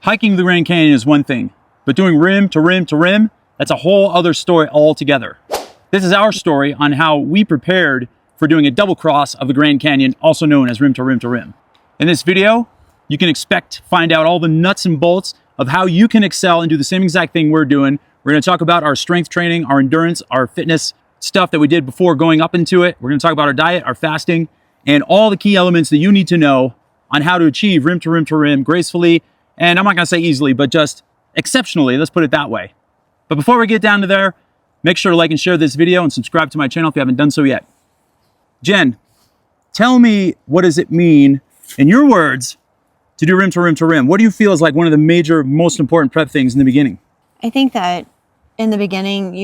Hiking the Grand Canyon is one thing, but doing rim to rim to rim, that's a whole other story altogether. This is our story on how we prepared for doing a double cross of the Grand Canyon, also known as rim to rim to rim. In this video, you can expect to find out all the nuts and bolts of how you can excel and do the same exact thing we're doing. We're going to talk about our strength training, our endurance, our fitness stuff that we did before going up into it. We're going to talk about our diet, our fasting, and all the key elements that you need to know on how to achieve rim to rim to rim gracefully. And I'm not going to say easily, but just exceptionally, let's put it that way. But before we get down to there, make sure to like and share this video and subscribe to my channel if you haven't done so yet. Jen, tell me, what does it mean, in your words, to do rim to rim to rim? What do you feel is like one of the major, most important prep things in the beginning? I think that in the beginning,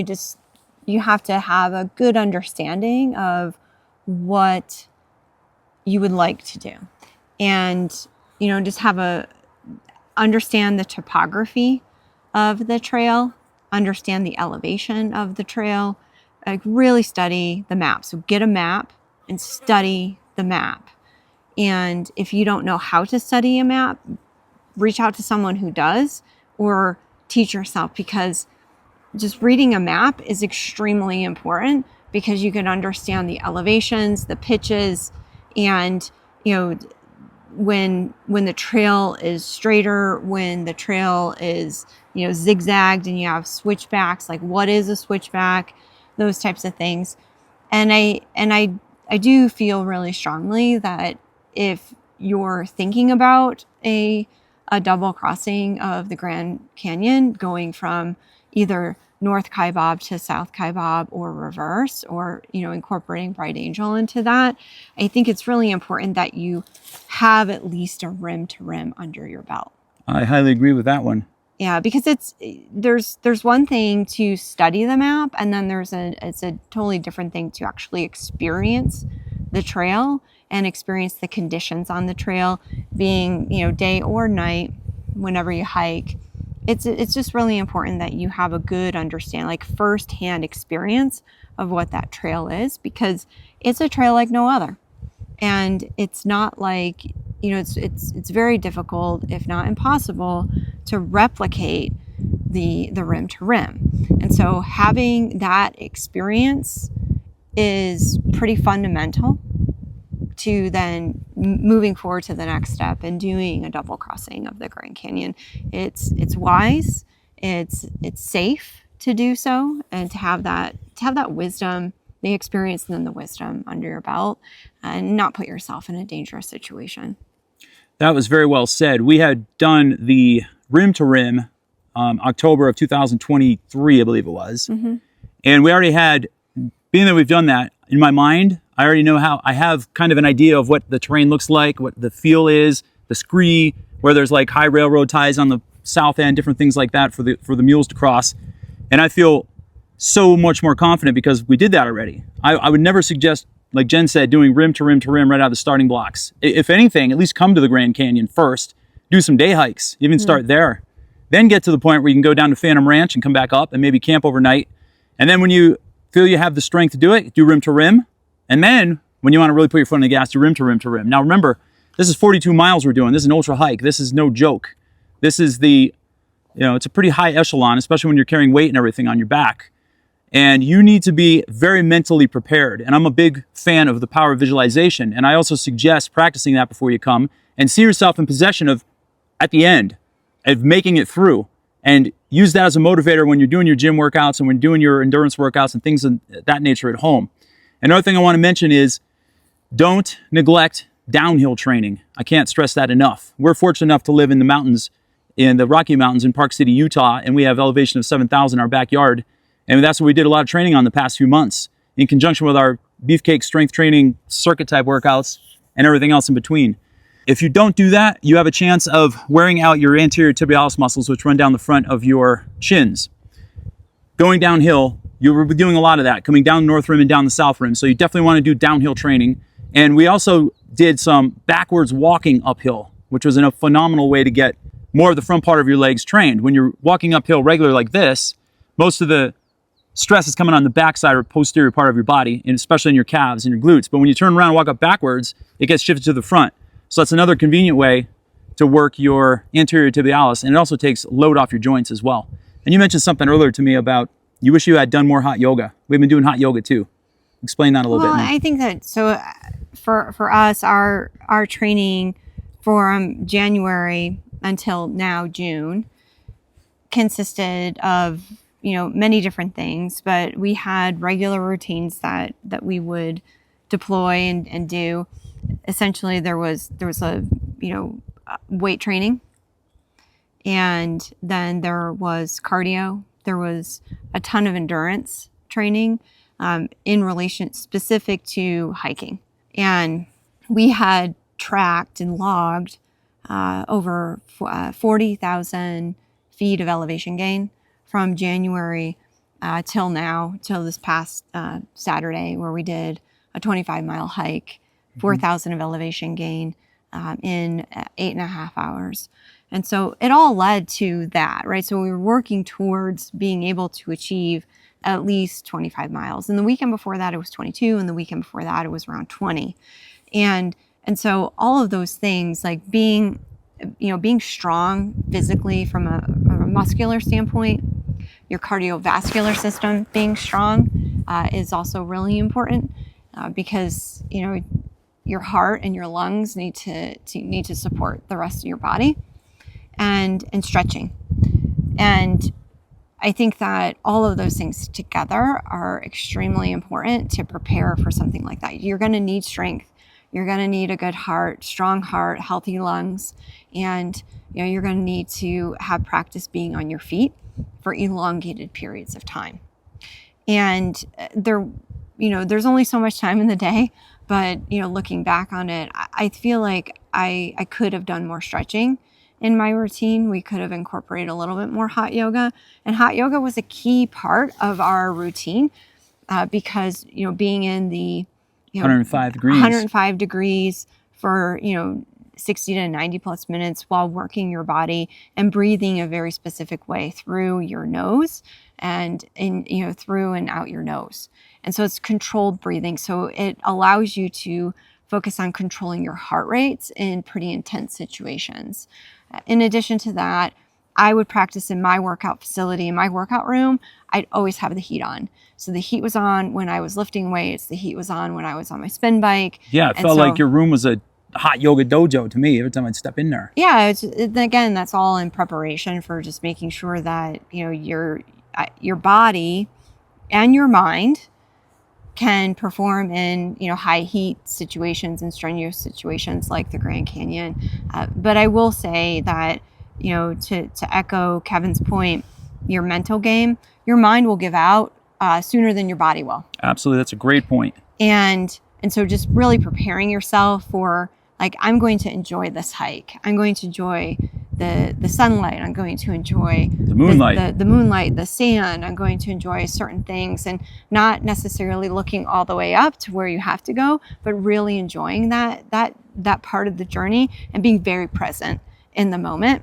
you have to have a good understanding of what you would like to do. And, just understand the topography of the trail, understand the elevation of the trail, like really study the map. So get a map and study the map. And if you don't know how to study a map, reach out to someone who does, or teach yourself, because just reading a map is extremely important, because you can understand the elevations, the pitches, and when the trail is straighter, when the trail is zigzagged and you have switchbacks, like what is a switchback, those types of things. And I do feel really strongly that if you're thinking about a double crossing of the Grand Canyon, going from either North Kaibab to South Kaibab or reverse, or incorporating Bright Angel into that, I think it's really important that you have at least a rim to rim under your belt. I highly agree with that one. Yeah, because there's one thing to study the map, and then it's a totally different thing to actually experience the trail and experience the conditions on the trail, being day or night, whenever you hike. It's just really important that you have a good understanding, like firsthand experience of what that trail is, because it's a trail like no other. And it's not like, it's very difficult, if not impossible, to replicate the rim to rim. And so having that experience is pretty fundamental to then moving forward to the next step and doing a double crossing of the Grand Canyon. It's wise, it's safe to do so, and to have that wisdom, the experience, and then the wisdom under your belt, and not put yourself in a dangerous situation. That was very well said. We had done the rim to rim October of 2023, I believe it was. Mm-hmm. And we already had, being that we've done that, in my mind, I already know how, I have kind of an idea of what the terrain looks like, what the feel is, the scree, where there's like high railroad ties on the south end, different things like that for the mules to cross. And I feel so much more confident because we did that already. I would never suggest, like Jen said, doing rim to rim to rim right out of the starting blocks. If anything, at least come to the Grand Canyon first, do some day hikes, even start there. Then get to the point where you can go down to Phantom Ranch and come back up and maybe camp overnight. And then when you feel you have the strength to do it, do rim to rim. And then when you want to really put your foot on the gas, do rim to rim to rim. Now remember, this is 42 miles we're doing. This is an ultra hike. This is no joke. This is it's a pretty high echelon, especially when you're carrying weight and everything on your back. And you need to be very mentally prepared. And I'm a big fan of the power of visualization. And I also suggest practicing that before you come, and see yourself in possession of, at the end, of making it through. And use that as a motivator when you're doing your gym workouts and when you're doing your endurance workouts and things of that nature at home. Another thing I want to mention is, don't neglect downhill training. I can't stress that enough. We're fortunate enough to live in the mountains, in the Rocky Mountains in Park City, Utah, and we have elevation of 7,000 in our backyard. And that's what we did a lot of training on the past few months, in conjunction with our beefcake strength training, circuit type workouts, and everything else in between. If you don't do that, you have a chance of wearing out your anterior tibialis muscles, which run down the front of your shins. Going downhill, you'll be doing a lot of that, coming down the north rim and down the south rim. So you definitely want to do downhill training. And we also did some backwards walking uphill, which was a phenomenal way to get more of the front part of your legs trained. When you're walking uphill regularly like this, most of the stress is coming on the backside or posterior part of your body, and especially in your calves and your glutes. But when you turn around and walk up backwards, it gets shifted to the front. So that's another convenient way to work your anterior tibialis, and it also takes load off your joints as well. And you mentioned something earlier to me about you wish you had done more hot yoga. We've been doing hot yoga too. Explain that a little bit. Well, I think that for us, our training from January until now June consisted of many different things, but we had regular routines that we would deploy and do. Essentially, there was a weight training, and then there was cardio. There was a ton of endurance training in relation specific to hiking, and we had tracked and logged over 40,000 feet of elevation gain from January till this past Saturday, where we did a 25-mile hike, 4,000 of elevation gain in 8.5 hours. And so it all led to that, right? So we were working towards being able to achieve at least 25 miles. And the weekend before that, it was 22. And the weekend before that, it was around 20. And so all of those things, like being strong physically from a muscular standpoint, your cardiovascular system being strong is also really important because, your heart and your lungs need to support the rest of your body, and stretching. And I think that all of those things together are extremely important to prepare for something like that. You're going to need strength. You're going to need a good heart, strong heart, healthy lungs, and you're going to need to have practice being on your feet for elongated periods of time. And there's only so much time in the day, but looking back on it, I feel like I could have done more stretching in my routine. We could have incorporated a little bit more hot yoga, and hot yoga was a key part of our routine because being in the 105 degrees for 60 to 90 plus minutes while working your body and breathing a very specific way through your nose and through and out your nose. And so it's controlled breathing. So it allows you to focus on controlling your heart rates in pretty intense situations. In addition to that, I would practice in my workout facility, in my workout room. I'd always have the heat on. So the heat was on when I was lifting weights. The heat was on when I was on my spin bike. Yeah, it felt like your room was a hot yoga dojo to me every time I'd step in there. Yeah, again, that's all in preparation for just making sure that your body and your mind can perform in high heat situations and strenuous situations like the Grand Canyon. But I will say that to echo Kevin's point, your mental game, your mind will give out sooner than your body will. Absolutely, that's a great point. And so just really preparing yourself for, like, I'm going to enjoy this hike. I'm going to enjoy the sunlight. I'm going to enjoy the moonlight, the moonlight, the sand. I'm going to enjoy certain things, and not necessarily looking all the way up to where you have to go, but really enjoying that part of the journey and being very present in the moment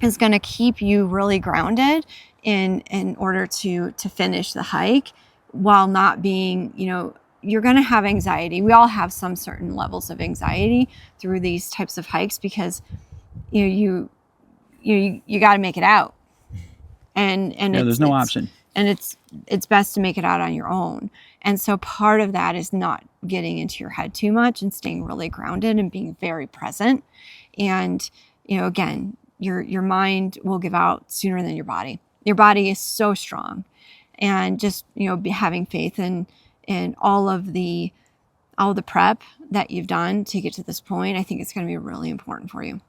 is going to keep you really grounded in order to finish the hike while not being, you're going to have anxiety. We all have some certain levels of anxiety through these types of hikes because you got to make it out, and there's no option, and it's best to make it out on your own. And so part of that is not getting into your head too much and staying really grounded and being very present. And again, your mind will give out sooner than your body. Your body is so strong, and just having faith in all the prep that you've done to get to this point, I think it's going to be really important for you.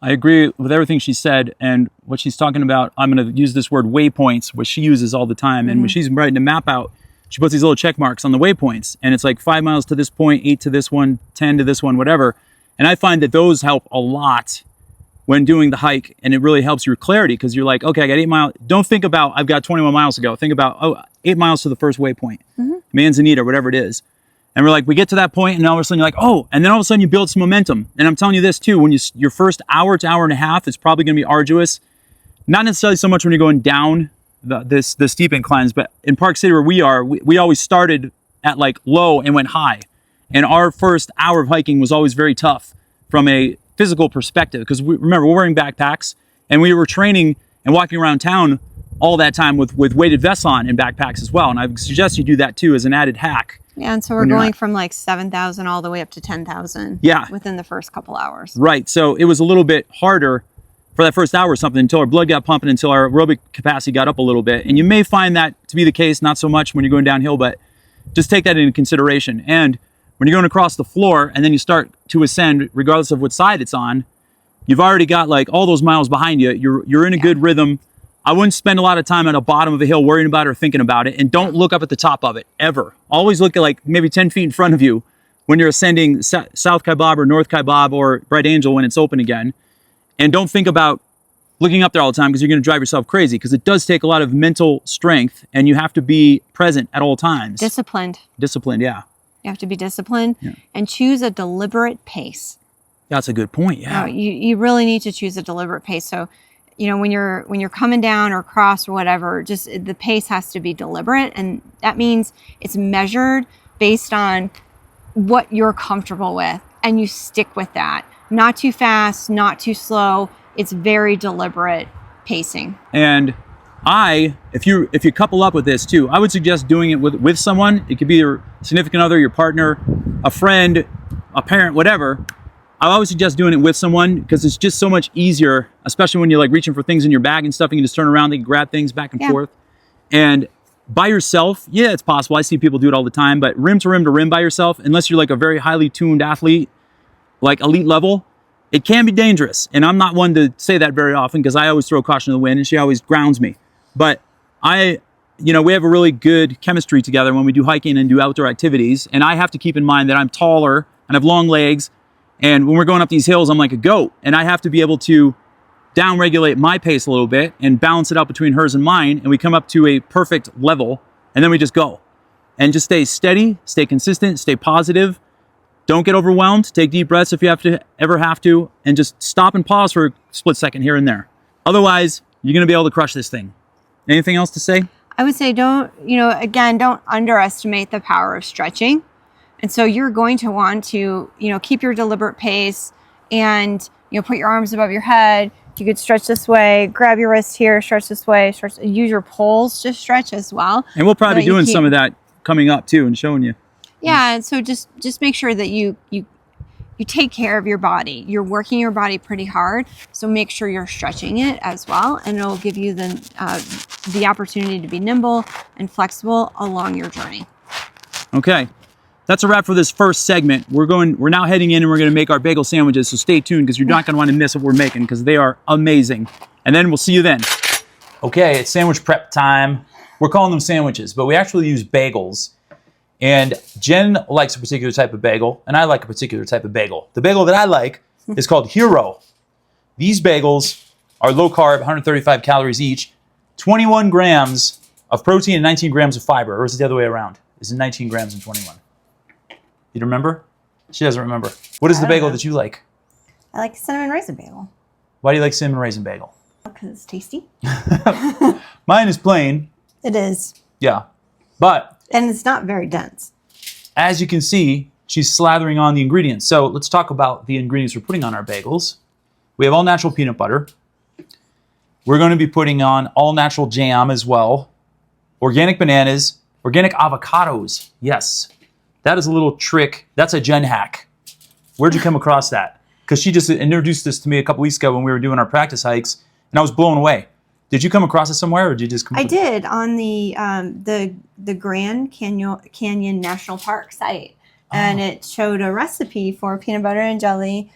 I agree with everything she said, and what she's talking about, I'm going to use this word waypoints, which she uses all the time. And when she's writing a map out, she puts these little check marks on the waypoints, and it's like 5 miles to this point, 8 to this one, 10 to this one, whatever. And I find that those help a lot when doing the hike, and it really helps your clarity because you're like, okay, I got 8 miles. Don't think about I've got 21 miles to go. Think about 8 miles to the first waypoint, Manzanita, whatever it is. And we're like, we get to that point, and all of a sudden you're like, oh, and then all of a sudden you build some momentum. And I'm telling you this too, when your first hour to hour and a half is probably going to be arduous. Not necessarily so much when you're going down the steep inclines, but in Park City where we are, we always started at like low and went high. And our first hour of hiking was always very tough from a physical perspective, because remember, we're wearing backpacks, and we were training and walking around town all that time with weighted vests on and backpacks as well. And I suggest you do that too as an added hack. Yeah, and so we're going from like 7,000 all the way up to 10,000 within the first couple hours. Right. So it was a little bit harder for that first hour or something until our blood got pumping, until our aerobic capacity got up a little bit. And you may find that to be the case, not so much when you're going downhill, but just take that into consideration. And when you're going across the floor and then you start to ascend, regardless of what side it's on, you've already got like all those miles behind you. You're in a good rhythm. I wouldn't spend a lot of time at the bottom of a hill worrying about it or thinking about it. And don't look up at the top of it, ever. Always look at like maybe 10 feet in front of you when you're ascending South Kaibab or North Kaibab or Bright Angel when it's open again. And don't think about looking up there all the time, because you're going to drive yourself crazy, because it does take a lot of mental strength and you have to be present at all times. Disciplined. Disciplined, yeah. You have to be disciplined and choose a deliberate pace. That's a good point, yeah. You really need to choose a deliberate pace. So, you know, when you're coming down or across or whatever, just the pace has to be deliberate, and that means it's measured based on what you're comfortable with, and you stick with that. Not too fast, not too slow. It's very deliberate pacing. And if you couple up with this too, I would suggest doing it with someone. It could be your significant other, your partner, a friend, a parent, whatever. I always suggest doing it with someone, because it's just so much easier, especially when you're like reaching for things in your bag and stuff, and you can just turn around, they can grab things back and forth. And by yourself, yeah, it's possible. I see people do it all the time, but rim to rim by yourself, unless you're like a very highly tuned athlete, like elite level, it can be dangerous. And I'm not one to say that very often, because I always throw caution to the wind and she always grounds me. But we have a really good chemistry together when we do hiking and do outdoor activities. And I have to keep in mind that I'm taller and have long legs. And when we're going up these hills, I'm like a goat. And I have to be able to down-regulate my pace a little bit and balance it out between hers and mine. And we come up to a perfect level, and then we just go. And just stay steady, stay consistent, stay positive. Don't get overwhelmed. Take deep breaths if you ever have to. And just stop and pause for a split second here and there. Otherwise, you're going to be able to crush this thing. Anything else to say? I would say don't underestimate the power of stretching. And so you're going to want to, keep your deliberate pace and, put your arms above your head. You could stretch this way, grab your wrist here, stretch this way, use your poles to stretch as well. And we'll probably be doing some of that coming up too and showing you. Yeah. And so just make sure that you take care of your body. You're working your body pretty hard. So make sure you're stretching it as well. And it'll give you the opportunity to be nimble and flexible along your journey. Okay. That's a wrap for this first segment. We're now heading in and we're going to make our bagel sandwiches. So stay tuned, because you're not going to want to miss what we're making, because they are amazing. And then we'll see you then. Okay, it's sandwich prep time. We're calling them sandwiches, but we actually use bagels. And Jen likes a particular type of bagel, and I like a particular type of bagel. The bagel that I like is called Hero. These bagels are low carb, 135 calories each, 21 grams of protein and 19 grams of fiber. Or is it the other way around? Is it 19 grams and 21? You remember? She doesn't remember. What is the bagel that you like? I like cinnamon raisin bagel. Why do you like cinnamon raisin bagel? Because it's tasty. Mine is plain. It is. Yeah. And it's not very dense. As you can see, she's slathering on the ingredients. So let's talk about the ingredients we're putting on our bagels. We have all natural peanut butter. We're going to be putting on all natural jam as well. Organic bananas. Organic avocados. Yes. That is a little trick. That's a Jen hack. Where'd you come across that? Because she just introduced this to me a couple weeks ago when we were doing our practice hikes, and I was blown away. Did you come across it somewhere, or did you just come? I did, on the Grand Canyon National Park site, and it showed a recipe for peanut butter and jelly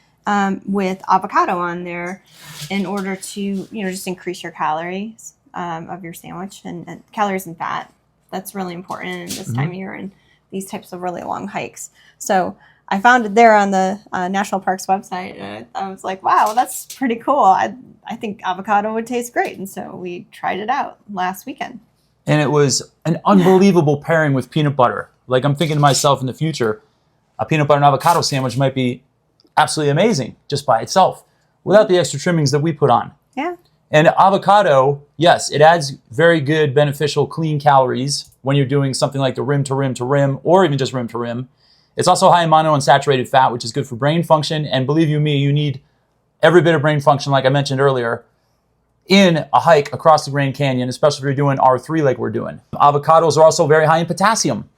with avocado on there, in order to just increase your calories of your sandwich, and calories and fat. That's really important in this time of year and these types of really long hikes. So I found it there on the National Parks website, and I was like, wow, that's pretty cool. I think avocado would taste great. And so we tried it out last weekend. And it was an unbelievable pairing with peanut butter. Like, I'm thinking to myself in the future, a peanut butter and avocado sandwich might be absolutely amazing just by itself, without the extra trimmings that we put on. Yeah. And avocado, yes, it adds very good, beneficial, clean calories when you're doing something like the rim to rim to rim, or even just rim to rim. It's also high in monounsaturated fat, which is good for brain function. And believe you me, you need every bit of brain function, like I mentioned earlier, in a hike across the Grand Canyon, especially if you're doing R3 like we're doing. Avocados are also very high in potassium.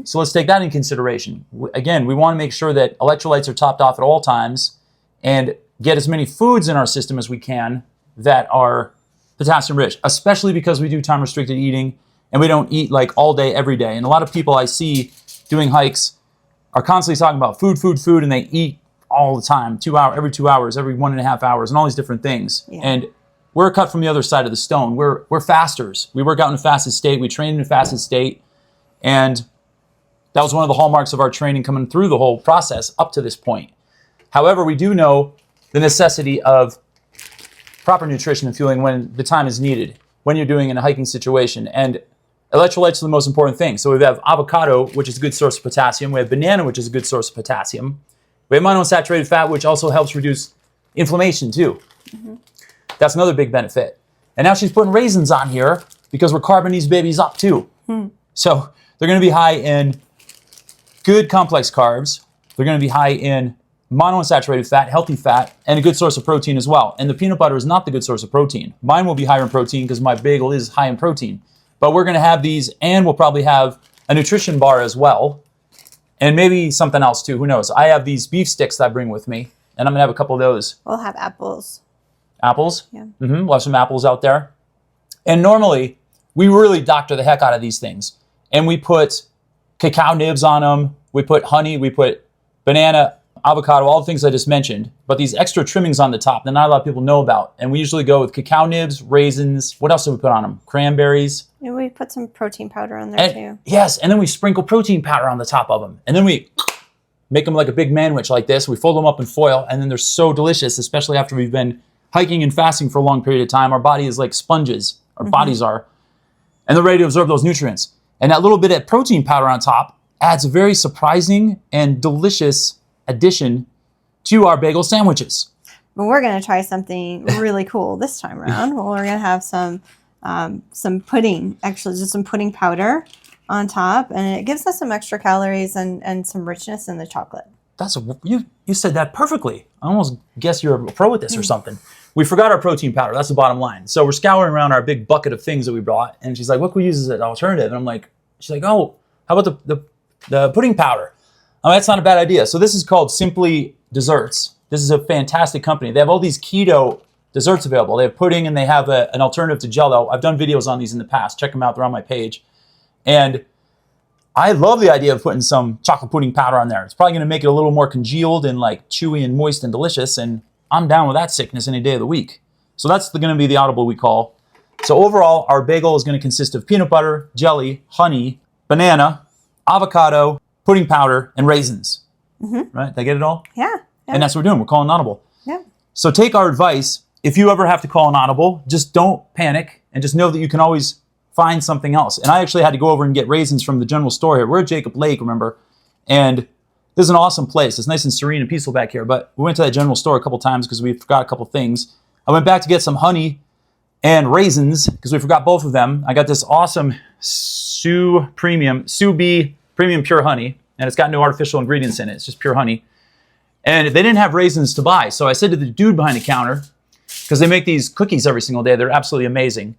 So let's take that in consideration. Again, we want to make sure that electrolytes are topped off at all times and get as many foods in our system as we can that are potassium rich, especially because we do time restricted eating and we don't eat like all day, every day. And a lot of people I see doing hikes are constantly talking about food, and they eat all the time, every 2 hours, every 1.5 hours, and all these different things. Yeah. And we're cut from the other side of the stone. We're fasters. We work out in a fasted state. We train in a fasted state. And that was one of the hallmarks of our training coming through the whole process up to this point. However, we do know the necessity of proper nutrition and fueling when the time is needed, when you're doing in a hiking situation. And electrolytes are the most important thing. So we have avocado, which is a good source of potassium. We have banana, which is a good source of potassium. We have monounsaturated fat, which also helps reduce inflammation too. That's another big benefit. And now she's putting raisins on here because we're carving these babies up too. So they're going to be high in good complex carbs. They're going to be high in monounsaturated fat, healthy fat, and a good source of protein as well. And the peanut butter is not the good source of protein. Mine will be higher in protein because my bagel is high in protein. But we're going to have these, and we'll probably have a nutrition bar as well. And maybe something else too, who knows. I have these beef sticks that I bring with me, and I'm going to have a couple of those. We'll have apples. Apples? Yeah. We'll have some apples out there. And normally, we really doctor the heck out of these things. And we put cacao nibs on them. We put honey. We put banana, avocado, all the things I just mentioned. But these extra trimmings on the top that not a lot of people know about. And we usually go with cacao nibs, raisins. What else do we put on them? Cranberries. And we put some protein powder on there too. Yes, and then we sprinkle protein powder on the top of them. And then we make them like a big manwich like this. We fold them up in foil. And then they're so delicious, especially after we've been hiking and fasting for a long period of time. Our body is like sponges. Our bodies are. And they're ready to absorb those nutrients. And that little bit of protein powder on top adds a very surprising and delicious addition to our bagel sandwiches. But we're going to try something really cool this time around. Well, we're going to have some pudding, actually just some pudding powder on top. And it gives us some extra calories and some richness in the chocolate. You said that perfectly. I almost guess you're a pro at this or something. We forgot our protein powder. That's the bottom line. So we're scouring around our big bucket of things that we brought. And she's like, what can we use as an alternative? And I'm like, she's like, oh, how about the pudding powder? Oh, that's not a bad idea. So this is called Simply Desserts. This is a fantastic company. They have all these keto desserts available. They have pudding and they have an alternative to Jell-O. I've done videos on these in the past. Check them out. They're on my page. And I love the idea of putting some chocolate pudding powder on there. It's probably going to make it a little more congealed and like chewy and moist and delicious. And I'm down with that sickness any day of the week. So that's going to be the audible we call. So overall, our bagel is going to consist of peanut butter, jelly, honey, banana, avocado, pudding powder, and raisins. Right? Did I get it all? Yeah. And that's what we're doing. We're calling an audible. Yeah. So take our advice. If you ever have to call an audible, just don't panic and just know that you can always find something else. And I actually had to go over and get raisins from the general store here. We're at Jacob Lake, remember? And this is an awesome place. It's nice and serene and peaceful back here. But we went to that general store a couple times because we forgot a couple things. I went back to get some honey and raisins because we forgot both of them. I got this awesome Sous B Premium Pure Honey. And it's got no artificial ingredients in it. It's just pure honey. And they didn't have raisins to buy. So I said to the dude behind the counter, because they make these cookies every single day. They're absolutely amazing.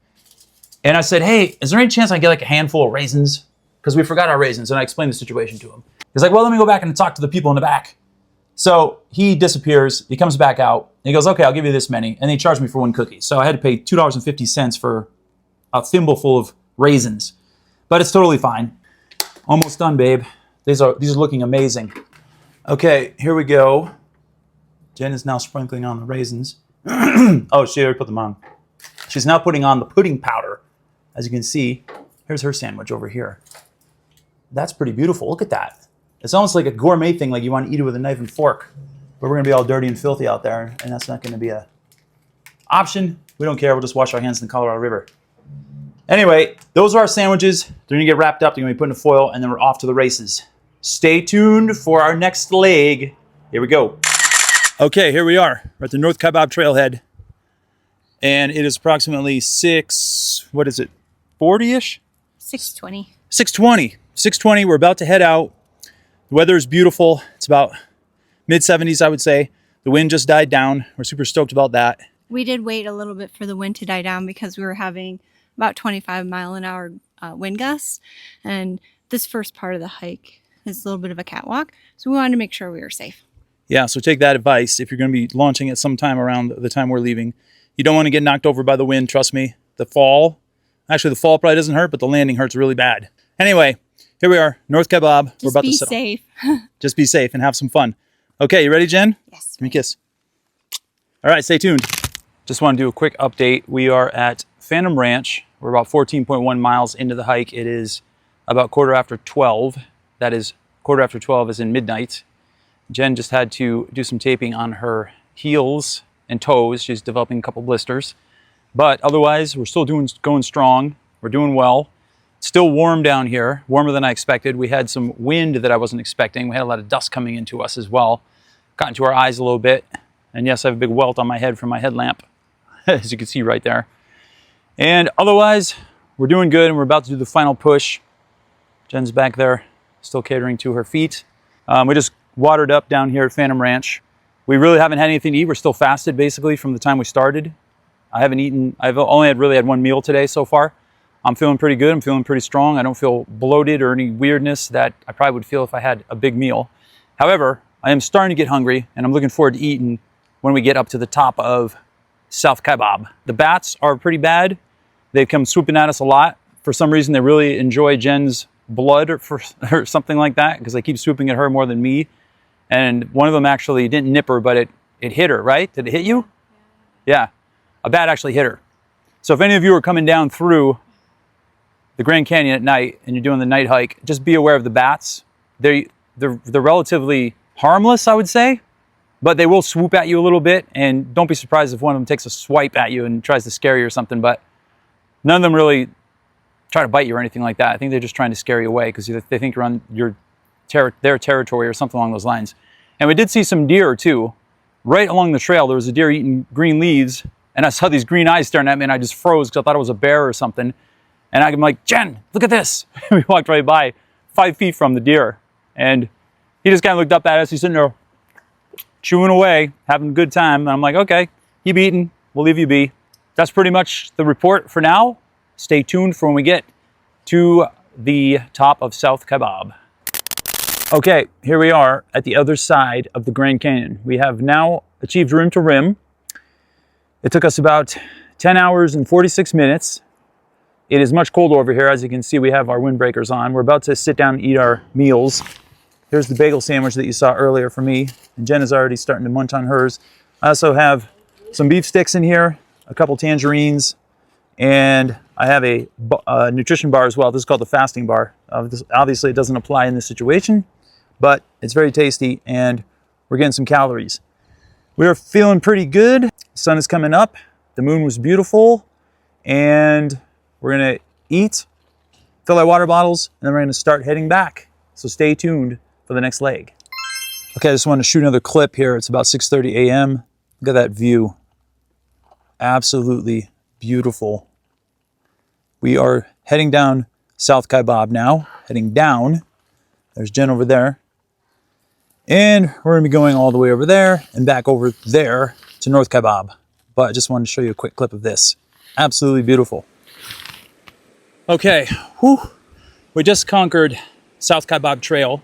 And I said, hey, is there any chance I can get like a handful of raisins? Because we forgot our raisins. And I explained the situation to him. He's like, well, let me go back and talk to the people in the back. So he disappears. He comes back out. And he goes, okay, I'll give you this many. And they charged me for one cookie. So I had to pay $2.50 for a thimbleful of raisins. But it's totally fine. Almost done, babe. These are looking amazing. Okay, here we go. Jen is now sprinkling on the raisins. Oh, she already put them on. She's now putting on the pudding powder. As you can see, here's her sandwich over here. That's pretty beautiful. Look at that. It's almost like a gourmet thing, like you want to eat it with a knife and fork. But we're going to be all dirty and filthy out there, and that's not going to be an option. We don't care. We'll just wash our hands in the Colorado River. Anyway, those are our sandwiches. They're going to get wrapped up. They're going to be put in foil, and then we're off to the races. Stay tuned for our next leg. Here we go. Okay, here we are. We're at the North Kaibab Trailhead. And it is approximately 40-ish? 6:20. 6:20. We're about to head out. The weather is beautiful. It's about mid-70s, I would say. The wind just died down. We're super stoked about that. We did wait a little bit for the wind to die down because we were having about 25-mile-an-hour wind gusts. And this first part of the hike is a little bit of a catwalk. So we wanted to make sure we were safe. Yeah, so take that advice if you're going to be launching it sometime around the time we're leaving. You don't want to get knocked over by the wind, trust me. The fall probably doesn't hurt, but the landing hurts really bad. Anyway, here we are, North Kaibab. We're about to Just be safe. Just be safe and have some fun. Okay, you ready, Jen? Yes. Give me a kiss. All right, stay tuned. Just want to do a quick update. We are at Phantom Ranch. We're about 14.1 miles into the hike. It is about 12:15. That is 12:15 is in midnight. Jen just had to do some taping on her heels and toes. She's developing a couple blisters. But otherwise, we're still going strong. We're doing well. It's still warm down here, warmer than I expected. We had some wind that I wasn't expecting. We had a lot of dust coming into us as well. Got into our eyes a little bit. And yes, I have a big welt on my head from my headlamp, as you can see right there. And otherwise, we're doing good, and we're about to do the final push. Jen's back there, still catering to her feet. We just watered up down here at Phantom Ranch. We really haven't had anything to eat. We're still fasted, basically, from the time we started. I've only really had one meal today so far. I'm feeling pretty good. I'm feeling pretty strong. I don't feel bloated or any weirdness that I probably would feel if I had a big meal. However, I am starting to get hungry, and I'm looking forward to eating when we get up to the top of South Kaibab. The bats are pretty bad. They've come swooping at us a lot. For some reason, they really enjoy Jen's blood or something like that, because they keep swooping at her more than me. And one of them actually didn't nip her, but it hit her, right? Did it hit you? Yeah. A bat actually hit her. So if any of you are coming down through the Grand Canyon at night and you're doing the night hike, just be aware of the bats. They're relatively harmless, I would say, but they will swoop at you a little bit, and don't be surprised if one of them takes a swipe at you and tries to scare you or something, but none of them really try to bite you or anything like that. I think they're just trying to scare you away because they think you're on their territory or something along those lines. And we did see some deer too. Right along the trail, there was a deer eating green leaves, and I saw these green eyes staring at me, and I just froze because I thought it was a bear or something. And I'm like, Jen, look at this. We walked right by 5 feet from the deer, and he just kind of looked up at us. He's sitting there chewing away, having a good time. And I'm like, okay, keep eating. We'll leave you be. That's pretty much the report for now. Stay tuned for when we get to the top of South Kaibab. Okay, here we are at the other side of the Grand Canyon. We have now achieved rim to rim. It took us about 10 hours and 46 minutes. It is much colder over here. As you can see, we have our windbreakers on. We're about to sit down and eat our meals. Here's the bagel sandwich that you saw earlier for me. And Jen is already starting to munch on hers. I also have some beef sticks in here, a couple tangerines, and I have a nutrition bar as well. This is called the fasting bar. Obviously, it doesn't apply in this situation, but it's very tasty, and we're getting some calories. We are feeling pretty good. The sun is coming up. The moon was beautiful, and we're gonna eat, fill our water bottles, and then we're gonna start heading back. So stay tuned for the next leg. Okay, I just want to shoot another clip here. It's about 6:30 a.m. Look at that view. Absolutely beautiful. We are heading down South Kaibab now, heading down. There's Jen over there. And we're gonna be going all the way over there and back over there to North Kaibab. But I just wanted to show you a quick clip of this. Absolutely beautiful. Okay, we just conquered South Kaibab Trail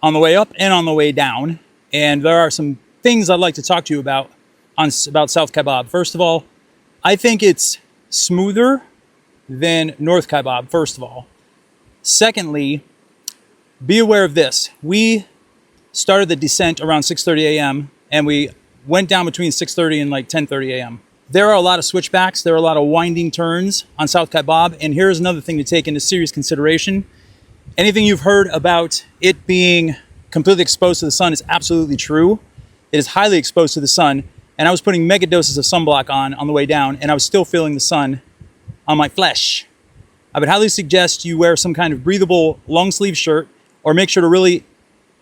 on the way up and on the way down. And there are some things I'd like to talk to you about South Kaibab. First of all, I think it's smoother than North Kaibab, first of all. Secondly, be aware of this. We started the descent around 6:30 a.m. and we went down between 6:30 and like 10:30 a.m. There are a lot of switchbacks. There are a lot of winding turns on South Kaibab. And here's another thing to take into serious consideration. Anything you've heard about it being completely exposed to the sun is absolutely true. It is highly exposed to the sun. And I was putting mega doses of sunblock on the way down, and I was still feeling the sun on my flesh. I would highly suggest you wear some kind of breathable long sleeve shirt, or make sure to really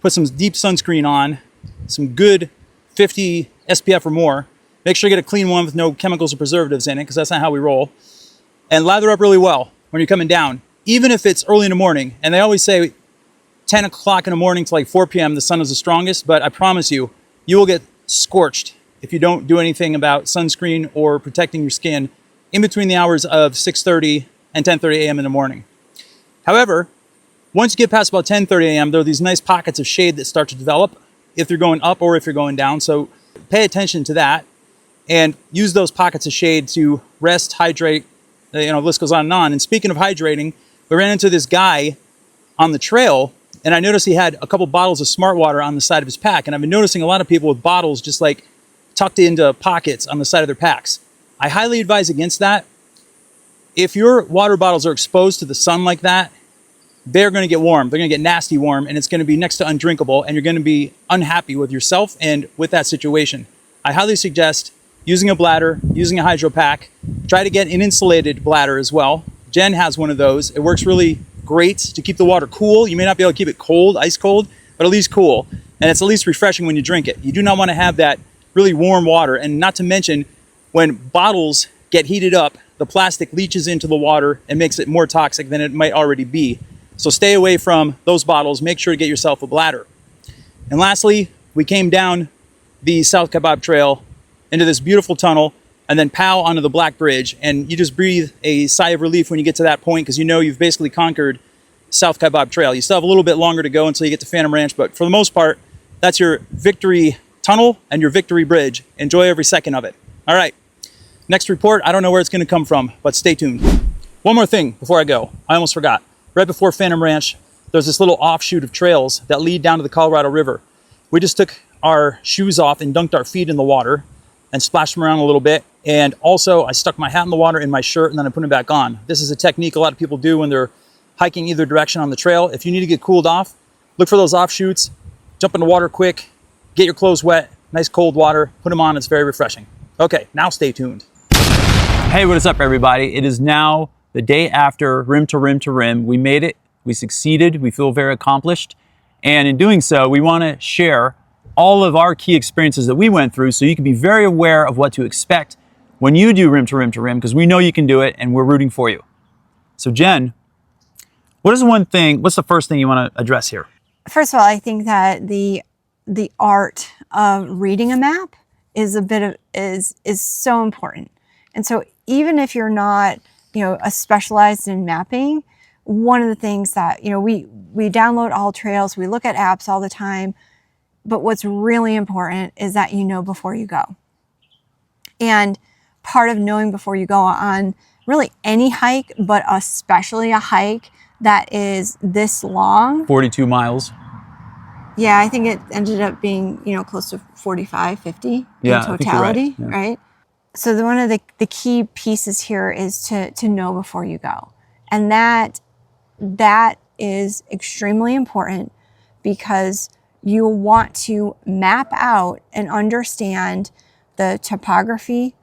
put some deep sunscreen on, some good 50 SPF or more. Make sure you get a clean one with no chemicals or preservatives in it, because that's not how we roll. And lather up really well when you're coming down, even if it's early in the morning. And they always say 10 o'clock in the morning to like 4 p.m. the sun is the strongest, but I promise you, you will get scorched if you don't do anything about sunscreen or protecting your skin in between the hours of 6:30 and 10:30 a.m. in the morning. However, once you get past about 10:30 a.m., there are these nice pockets of shade that start to develop if you're going up or if you're going down. So pay attention to that and use those pockets of shade to rest, hydrate, the list goes on and on. And speaking of hydrating, we ran into this guy on the trail, and I noticed he had a couple bottles of Smart Water on the side of his pack. And I've been noticing a lot of people with bottles just like tucked into pockets on the side of their packs. I highly advise against that. If your water bottles are exposed to the sun like that, they're going to get warm. They're going to get nasty warm, and it's going to be next to undrinkable, and you're going to be unhappy with yourself and with that situation. I highly suggest using a bladder, using a hydro pack. Try to get an insulated bladder as well. Jen has one of those. It works really great to keep the water cool. You may not be able to keep it cold, ice cold, but at least cool. And it's at least refreshing when you drink it. You do not want to have that really warm water. And not to mention, when bottles get heated up, the plastic leaches into the water and makes it more toxic than it might already be. So stay away from those bottles. Make sure to get yourself a bladder. And lastly, we came down the South Kaibab Trail into this beautiful tunnel and then pow onto the Black Bridge. And you just breathe a sigh of relief when you get to that point because you know you've basically conquered South Kaibab Trail. You still have a little bit longer to go until you get to Phantom Ranch, but for the most part, that's your victory tunnel and your victory bridge. Enjoy every second of it. All right, next report, I don't know where it's gonna come from, but stay tuned. One more thing before I go, I almost forgot. Right before Phantom Ranch, there's this little offshoot of trails that lead down to the Colorado River. We just took our shoes off and dunked our feet in the water and splashed them around a little bit. And also I stuck my hat in the water in my shirt and then I put them back on. This is a technique a lot of people do when they're hiking either direction on the trail. If you need to get cooled off, look for those offshoots, jump in the water quick, get your clothes wet, nice cold water, put them on, it's very refreshing. Okay, now stay tuned. Hey, what is up everybody? It is now the day after rim to rim to rim. We made it, we succeeded, we feel very accomplished. And in doing so, we wanna share all of our key experiences that we went through so you can be very aware of what to expect when you do rim to rim to rim, because we know you can do it and we're rooting for you. So Jen, what's the first thing you wanna address here? First of all, I think that the art of reading a map is so important. And so even if you're not a specialized in mapping, one of the things that, we download all trails, we look at apps all the time, but what's really important is that you know before you go. And part of knowing before you go on really any hike, but especially a hike that is this long. 42 miles. Yeah, I think it ended up being, close to 45, 50 in totality, right? So one of the key pieces here is to know before you go. And that is extremely important because you want to map out and understand the topography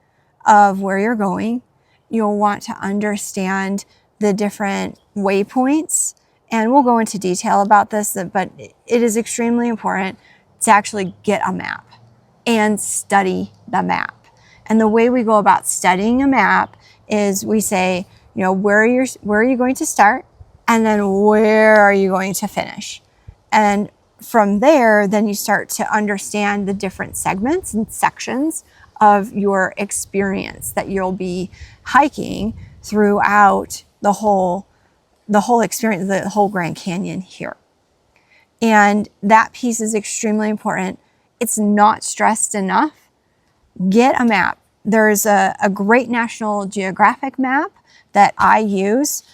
of where you're going. You'll want to understand the different waypoints. And we'll go into detail about this, but it is extremely important to actually get a map and study the map. And the way we go about studying a map is we say, where are you going to start? And then where are you going to finish? And from there, then you start to understand the different segments and sections of your experience that you'll be hiking throughout the whole experience, the whole Grand Canyon here. And that piece is extremely important. It's not stressed enough. Get a map. There's a great National Geographic map that I use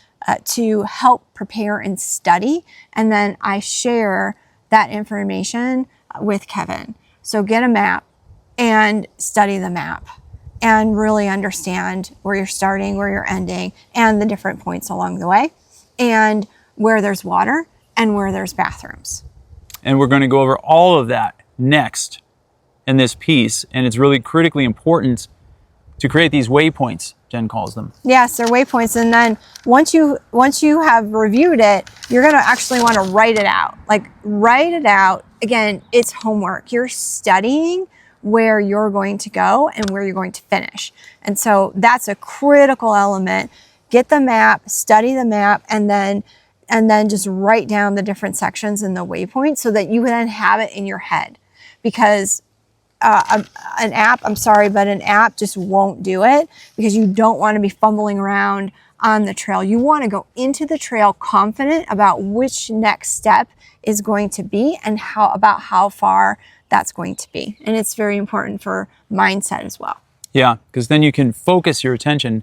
to help prepare and study. And then I share that information with Kevin. So get a map and study the map and really understand where you're starting, where you're ending, and the different points along the way, and where there's water and where there's bathrooms. And we're going to go over all of that next in this piece. And it's really critically important to create these waypoints, Jen calls them. Yes, they're waypoints. And then once you have reviewed it, you're going to actually want to write it out. Write it out. Again, it's homework. You're studying where you're going to go and where you're going to finish. And so that's a critical element. Get the map, study the map, and then just write down the different sections and the waypoints so that you then have it in your head. Because an app, I'm sorry, but an app just won't do it because you don't want to be fumbling around on the trail. You want to go into the trail confident about which next step is going to be and how far that's going to be. And it's very important for mindset as well. Yeah, because then you can focus your attention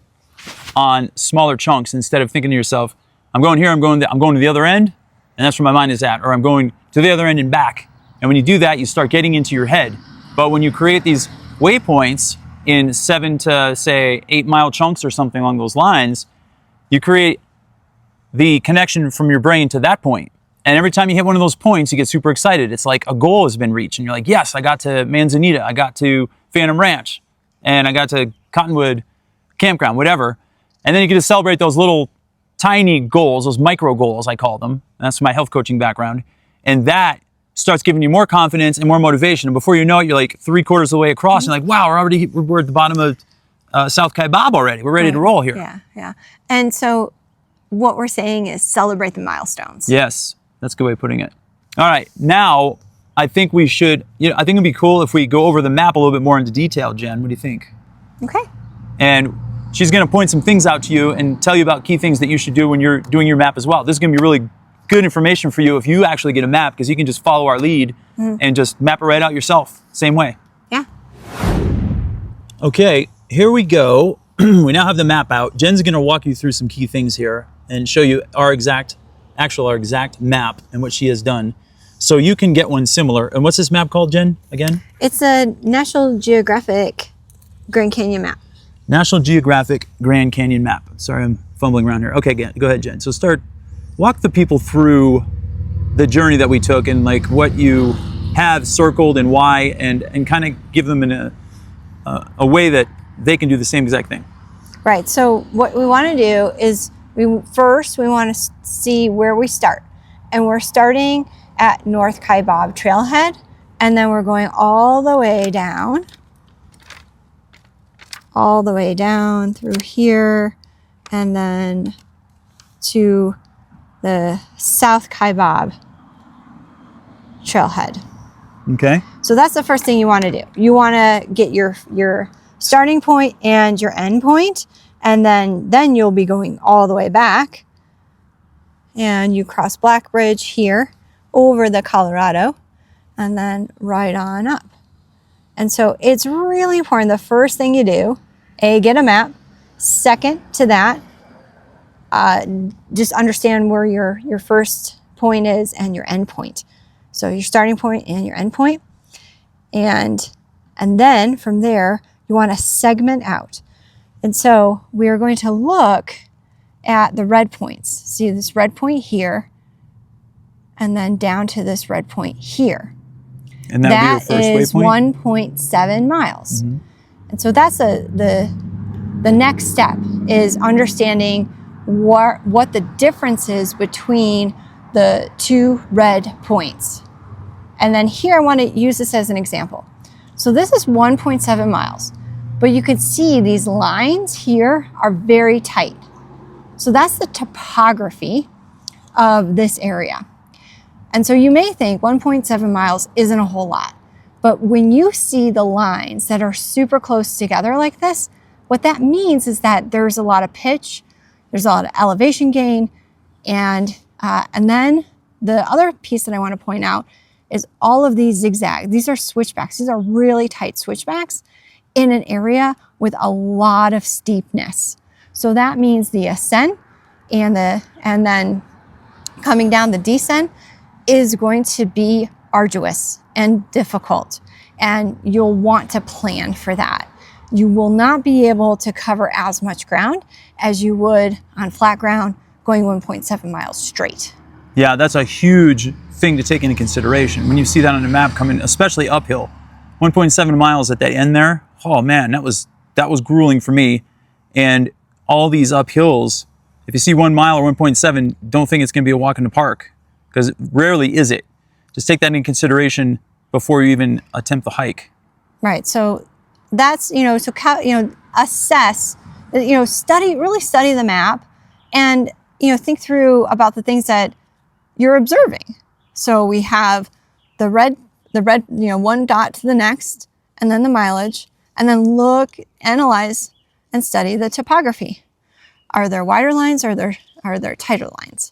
on smaller chunks instead of thinking to yourself, I'm going here, I'm going to the other end, and that's where my mind is at, or I'm going to the other end and back. And when you do that, you start getting into your head. But when you create these waypoints in 7 to, say, 8 mile chunks or something along those lines, you create the connection from your brain to that point. And every time you hit one of those points, you get super excited. It's like a goal has been reached. And you're like, yes, I got to Manzanita, I got to Phantom Ranch, and I got to Cottonwood Campground, whatever. And then you get to celebrate those little tiny goals, those micro goals, I call them. That's my health coaching background. And that starts giving you more confidence and more motivation. And before you know it, you're like 3/4 of the way across. And you're like, wow, we're at the bottom of South Kaibab already. We're ready to roll here. Yeah, yeah. And so what we're saying is celebrate the milestones. Yes, that's a good way of putting it. All right, now I think we should, I think it'd be cool if we go over the map a little bit more into detail, Jen. What do you think? Okay. And she's going to point some things out to you and tell you about key things that you should do when you're doing your map as well. This is going to be really good information for you if you actually get a map, because you can just follow our lead and just map it right out yourself, same way. Yeah. Okay, here we go. We now have the map out. Jen's going to walk you through some key things here and show you our exact map and what she has done, so you can get one similar. And what's this map called, Jen, again? It's a National Geographic Grand Canyon map. National Geographic Grand Canyon map. Sorry, I'm fumbling around here. Okay, go ahead, Jen. So walk the people through the journey that we took and like what you have circled and why, and kind of give them in a way that they can do the same exact thing. Right. So what we want to do is we want to see where we start. And we're starting at North Kaibab Trailhead, and then we're going all the way down through here, and then to the South Kaibab Trailhead. Okay. So that's the first thing you want to do. You want to get your starting point and your end point, and then you'll be going all the way back, and you cross Black Bridge here over the Colorado, and then right on up. And so it's really important. The first thing you do, get a map. Second to that, just understand where your first point is and your end point. So your starting point and your end point. And then from there, you want to segment out. And so we are going to look at the red points. See this red point here, and then down to this red point here. And that is 1.7 miles. Mm-hmm. And so that's the next step, is understanding what the difference is between the two red points. And then here I want to use this as an example. So this is 1.7 miles, but you can see these lines here are very tight. So that's the topography of this area. And so you may think 1.7 miles isn't a whole lot, but when you see the lines that are super close together like this, what that means is that there's a lot of pitch, there's a lot of elevation gain, and then the other piece that I want to point out is all of these zigzags. These are switchbacks. These are really tight switchbacks in an area with a lot of steepness. So that means the ascent and then coming down the descent is going to be arduous and difficult, and you'll want to plan for that. You will not be able to cover as much ground as you would on flat ground going 1.7 miles straight. Yeah, that's a huge thing to take into consideration when you see that on the map coming, especially uphill. 1.7 miles at that end there. Oh man, that was grueling for me. And all these uphills, if you see 1 mile or 1.7, don't think it's going to be a walk in the park, because rarely is it. Just take that into consideration before you even attempt the hike. Right. So that's, assess, really study the map, and, think through about the things that you're observing. So we have the red, one dot to the next, and then the mileage, and then look, analyze, and study the topography. Are there wider lines or are there tighter lines?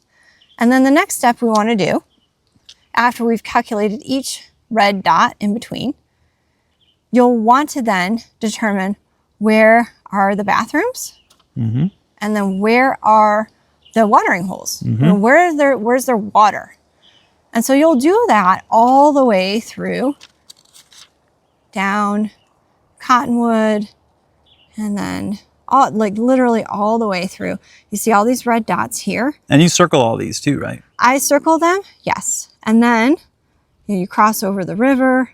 And then the next step we want to do, after we've calculated each red dot in between, you'll want to then determine where are the bathrooms, and then where are the watering holes, where's their water. And so you'll do that all the way through down Cottonwood, and then literally all the way through. You see all these red dots here. And you circle all these too, right? I circle them, yes. And then you cross over the river,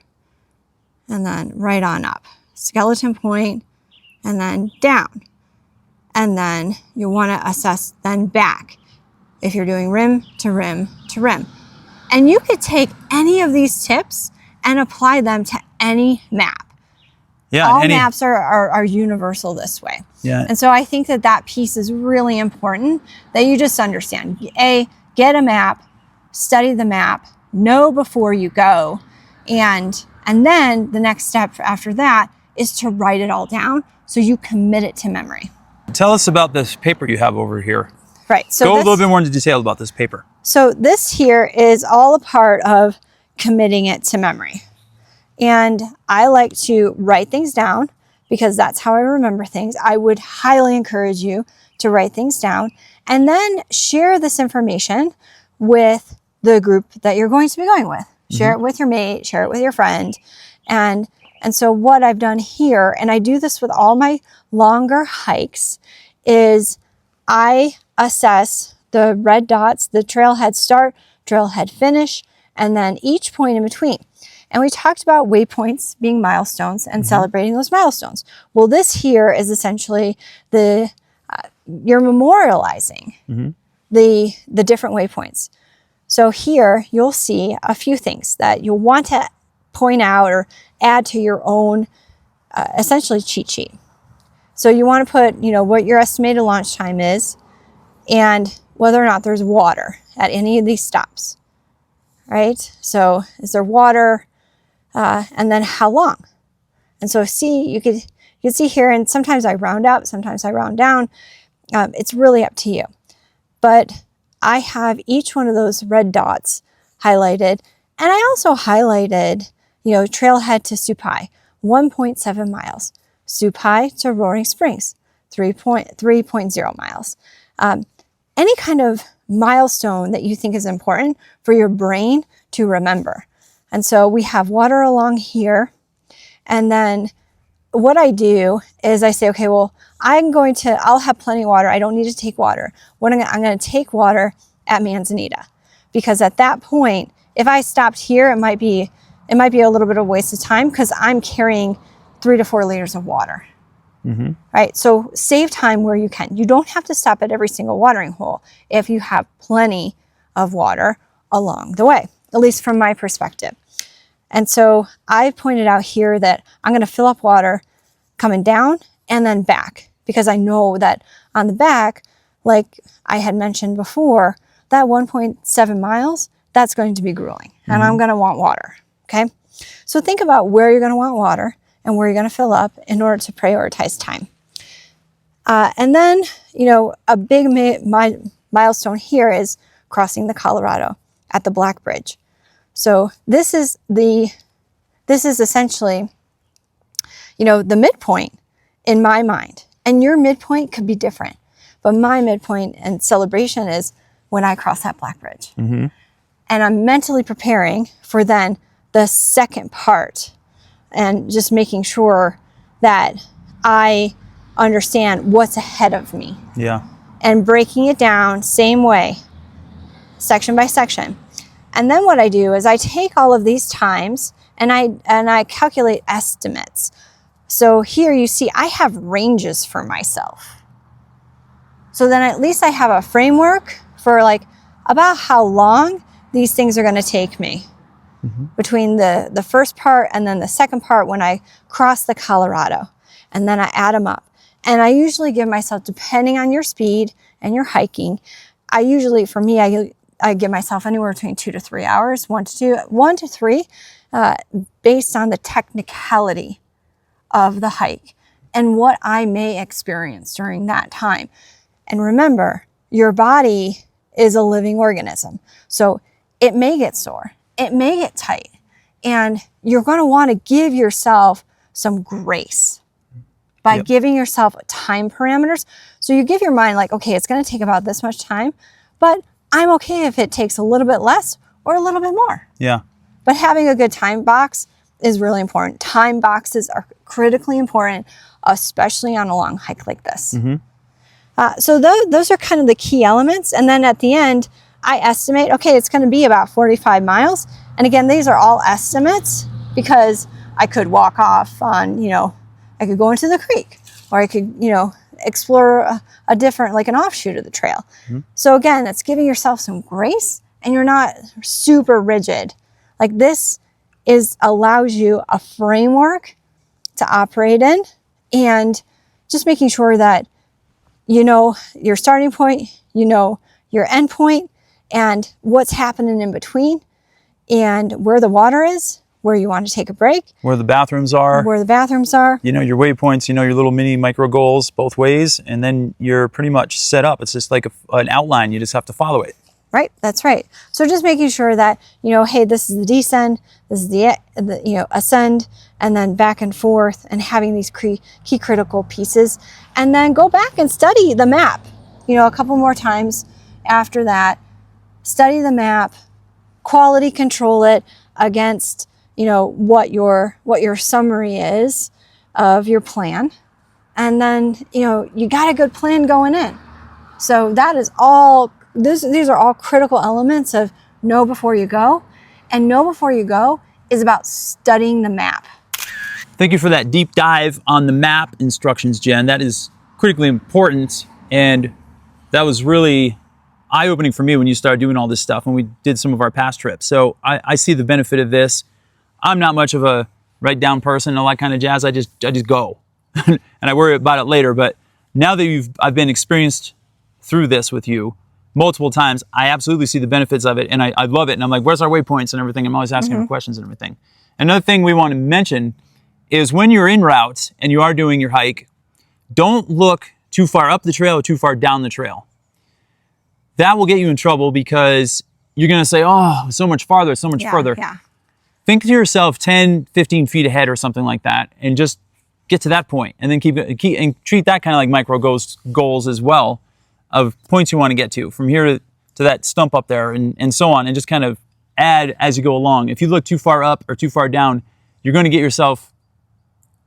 and then right on up. Skeleton Point, and then down. And then you want to assess then back if you're doing rim to rim to rim. And you could take any of these tips and apply them to any map. Yeah, all maps are universal this way. Yeah. And so I think that piece is really important, that you just understand. Get a map, study the map, know before you go, and then the next step after that is to write it all down so you commit it to memory. Tell us about this paper you have over here. Right. So go a little bit more into detail about this paper. So this here is all a part of committing it to memory. And I like to write things down because that's how I remember things. I would highly encourage you to write things down and then share this information with the group that you're going to be going with. Share it with your mate, share it with your friend. And so what I've done here, and I do this with all my longer hikes, is I assess the red dots, the trailhead start, trailhead finish, and then each point in between. And we talked about waypoints being milestones and celebrating those milestones. Well, this here is essentially you're memorializing the different waypoints. So here you'll see a few things that you'll want to point out or add to your own essentially cheat sheet. So you want to put, what your estimated launch time is and whether or not there's water at any of these stops, right? So is there water? And then how long? And so you can see here, and sometimes I round up, sometimes I round down. It's really up to you. But I have each one of those red dots highlighted. And I also highlighted, trailhead to Supai, 1.7 miles. Supai to Roaring Springs, 3.0 miles. Any kind of milestone that you think is important for your brain to remember. And so we have water along here. And then what I do is I say, okay, well, I'll have plenty of water. I don't need to take water. I'm going to take water at Manzanita, because at that point, if I stopped here, it might be a little bit of a waste of time because I'm carrying 3 to 4 liters of water. Right? So save time where you can. You don't have to stop at every single watering hole if you have plenty of water along the way, at least from my perspective. And so I pointed out here that I'm going to fill up water coming down and then back, because I know that on the back, like I had mentioned before, that 1.7 miles, that's going to be grueling and I'm going to want water. Okay. So think about where you're going to want water and where you're going to fill up in order to prioritize time. And then, a big milestone here is crossing the Colorado at the Black Bridge. So this is essentially, the midpoint in my mind. And your midpoint could be different. But my midpoint and celebration is when I cross that Black Bridge. And I'm mentally preparing for then the second part and just making sure that I understand what's ahead of me. Yeah. And breaking it down same way, section by section. And then what I do is I take all of these times and I calculate estimates. So here you see I have ranges for myself. So then at least I have a framework for about how long these things are going to take me between the first part and then the second part when I cross the Colorado. And then I add them up. And I usually give myself, depending on your speed and your hiking, I I give myself anywhere between 2 to 3 hours, 1 to 3, based on the technicality of the hike and what I may experience during that time. And remember, your body is a living organism. So it may get sore, it may get tight, and you're going to want to give yourself some grace by giving yourself time parameters. So you give your mind like, okay, it's going to take about this much time, but I'm okay if it takes a little bit less or a little bit more. Yeah. But having a good time box is really important. Time boxes are critically important, especially on a long hike like this. So those are kind of the key elements. And then at the end, I estimate, okay, it's going to be about 45 miles. And again, these are all estimates because I could walk off on, I could go into the creek, or I could, explore a different, like an offshoot of the trail. So again, it's giving yourself some grace, and you're not super rigid. Like this allows you a framework to operate in, and just making sure that you know your starting point, you know your end point, and what's happening in between, and where the water is, where you want to take a break, Where the bathrooms are. where the bathrooms are. You know your waypoints, your little mini micro goals both ways, and then you're pretty much set up. It's just like an outline. You just have to follow it. Right, that's right. So just making sure that, hey, this is the descend, this is the ascend, and then back and forth, and having these key critical pieces. And then go back and study the map, a couple more times after that. Study the map, quality control it against, what your summary is of your plan. And then, you got a good plan going in. So that is all. These are all critical elements of know before you go. And know before you go is about studying the map. Thank you for that deep dive on the map instructions, Jen. That is critically important. And that was really eye-opening for me when you started doing all this stuff, when we did some of our past trips. So I see the benefit of this. I'm not much of a write-down person, all that kind of jazz. I just go. And I worry about it later. But now that I've been experienced through this with you multiple times, I absolutely see the benefits of it, and I love it. And I'm like, where's our waypoints and everything? I'm always asking her questions and everything. Another thing we want to mention is when you're en route and you are doing your hike, don't look too far up the trail or too far down the trail. That will get you in trouble because you're going to say, oh, so much farther, so much further. Yeah. Think to yourself 10, 15 feet ahead or something like that, and just get to that point, and then keep and treat that kind of like micro goals as well, of points you want to get to from here to that stump up there, and so on, and just kind of add as you go along. If you look too far up or too far down, you're going to get yourself,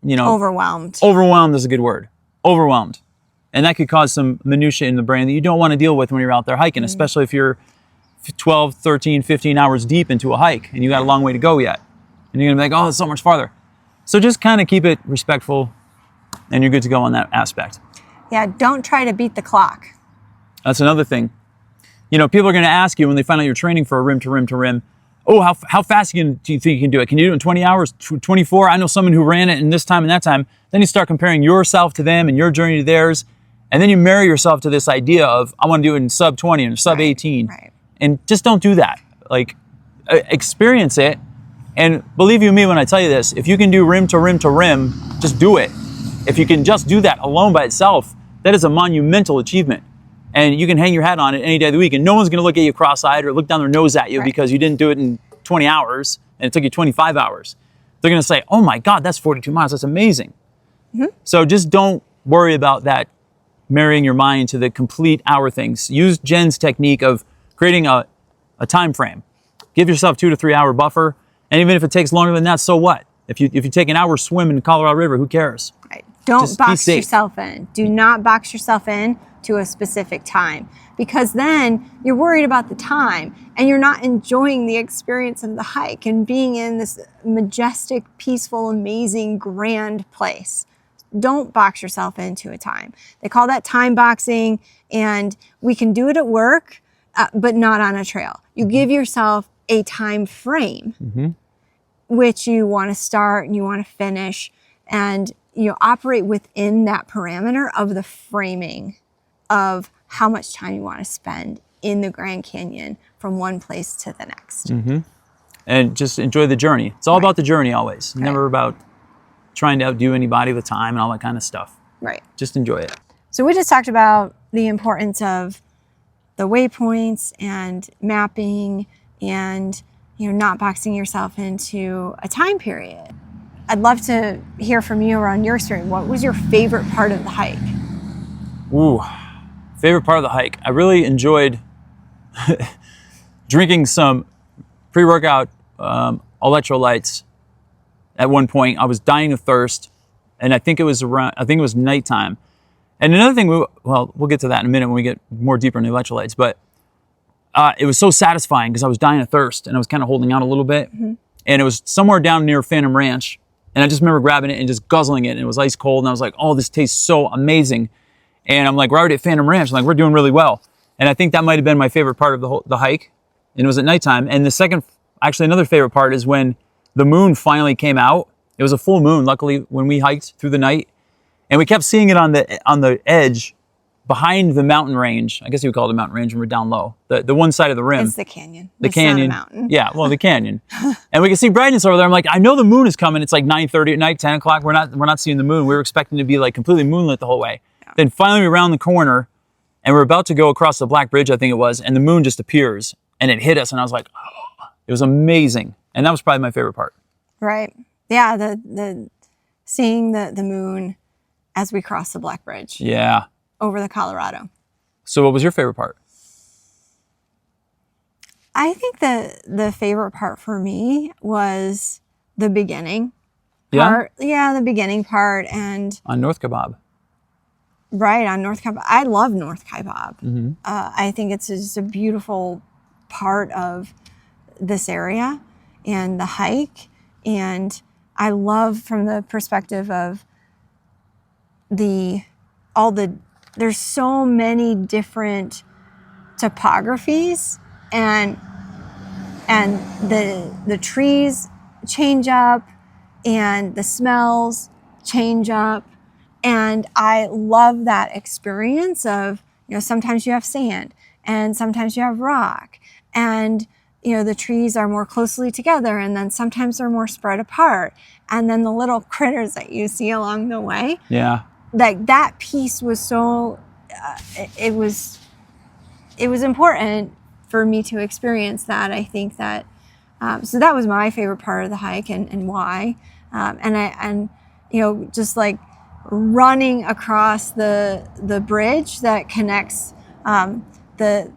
overwhelmed. Overwhelmed is a good word. Overwhelmed. And that could cause some minutia in the brain that you don't want to deal with when you're out there hiking, especially if you're 12, 13, 15 hours deep into a hike and you got a long way to go yet. And you're going to be like, oh, it's so much farther. So just kind of keep it respectful, and you're good to go on that aspect. Yeah, don't try to beat the clock. That's another thing. People are going to ask you when they find out you're training for a rim to rim to rim, oh, how fast do you think you can do it? Can you do it in 20 hours, 24? I know someone who ran it in this time and that time. Then you start comparing yourself to them and your journey to theirs. And then you marry yourself to this idea of, I want to do it in sub 20 and sub 18. Right. And just don't do that. Like, experience it. And believe you me when I tell you this, if you can do rim to rim to rim, just do it. If you can just do that alone by itself, that is a monumental achievement. And you can hang your hat on it any day of the week, and no one's going to look at you cross-eyed or look down their nose at you because you didn't do it in 20 hours and it took you 25 hours. They're going to say, oh my God, that's 42 miles. That's amazing. So just don't worry about that, marrying your mind to the complete hour things. Use Jen's technique of creating a time frame. Give yourself 2 to 3 hour buffer. And even if it takes longer than that, so what? If you take an hour swim in the Colorado River, who cares? Right. Don't Just be box safe. yourself in. Do not box yourself in to a specific time, because then you're worried about the time and you're not enjoying the experience of the hike and being in this majestic, peaceful, amazing, grand place. Don't box yourself into a time. They call that time boxing, and we can do it at work, but not on a trail. You give yourself a time frame, which you want to start and you want to finish, and operate within that parameter of the framing of how much time you want to spend in the Grand Canyon from one place to the next. And just enjoy the journey. It's all about the journey always. Never about trying to outdo anybody with time and all that kind of stuff. Right. Just enjoy it. So we just talked about the importance of the waypoints and mapping and, not boxing yourself into a time period. I'd love to hear from you around your story. What was your favorite part of the hike? Ooh, favorite part of the hike. I really enjoyed drinking some pre-workout electrolytes. At one point, I was dying of thirst, and I think it was nighttime. And another thing, we'll get to that in a minute when we get more deeper in the electrolytes, but it was so satisfying because I was dying of thirst and I was kind of holding out a little bit. And it was somewhere down near Phantom Ranch. And I just remember grabbing it and just guzzling it. And it was ice cold. And I was like, oh, this tastes so amazing. And I'm like, we're already at Phantom Ranch. I'm like, we're doing really well. And I think that might have been my favorite part of the hike. And it was at nighttime. And another favorite part is when the moon finally came out. It was a full moon, luckily, when we hiked through the night. And we kept seeing it on the edge behind the mountain range. I guess you would call it a mountain range when we're down low. The one side of the rim. It's the canyon. The canyon. Not a mountain. Yeah, well, the canyon. And we can see brightness over there. I'm like, I know the moon is coming. It's like 9:30 at night, 10 o'clock. We're not seeing the moon. We were expecting to be like completely moonlit the whole way. Yeah. Then finally we round the corner and we're about to go across the Black Bridge, I think it was, and the moon just appears and it hit us. And I was like, oh, it was amazing. And that was probably my favorite part. Right. Yeah, the seeing the moon as we cross the Black Bridge. Yeah. Over the Colorado. So what was your favorite part? I think the favorite part for me was the beginning part. Yeah, the beginning part. And on North Kaibab. Right, on North Kaibab. I love North Kaibab. I think it's just a beautiful part of this area and the hike. And I love from the perspective of there's so many different topographies and the trees change up and the smells change up. And I love that experience of, sometimes you have sand and sometimes you have rock and, the trees are more closely together and then sometimes they're more spread apart. And then the little critters that you see along the way. Yeah. Like that piece was so, it was important for me to experience that. I think that, so that was my favorite part of the hike and why. Just like running across the bridge that connects the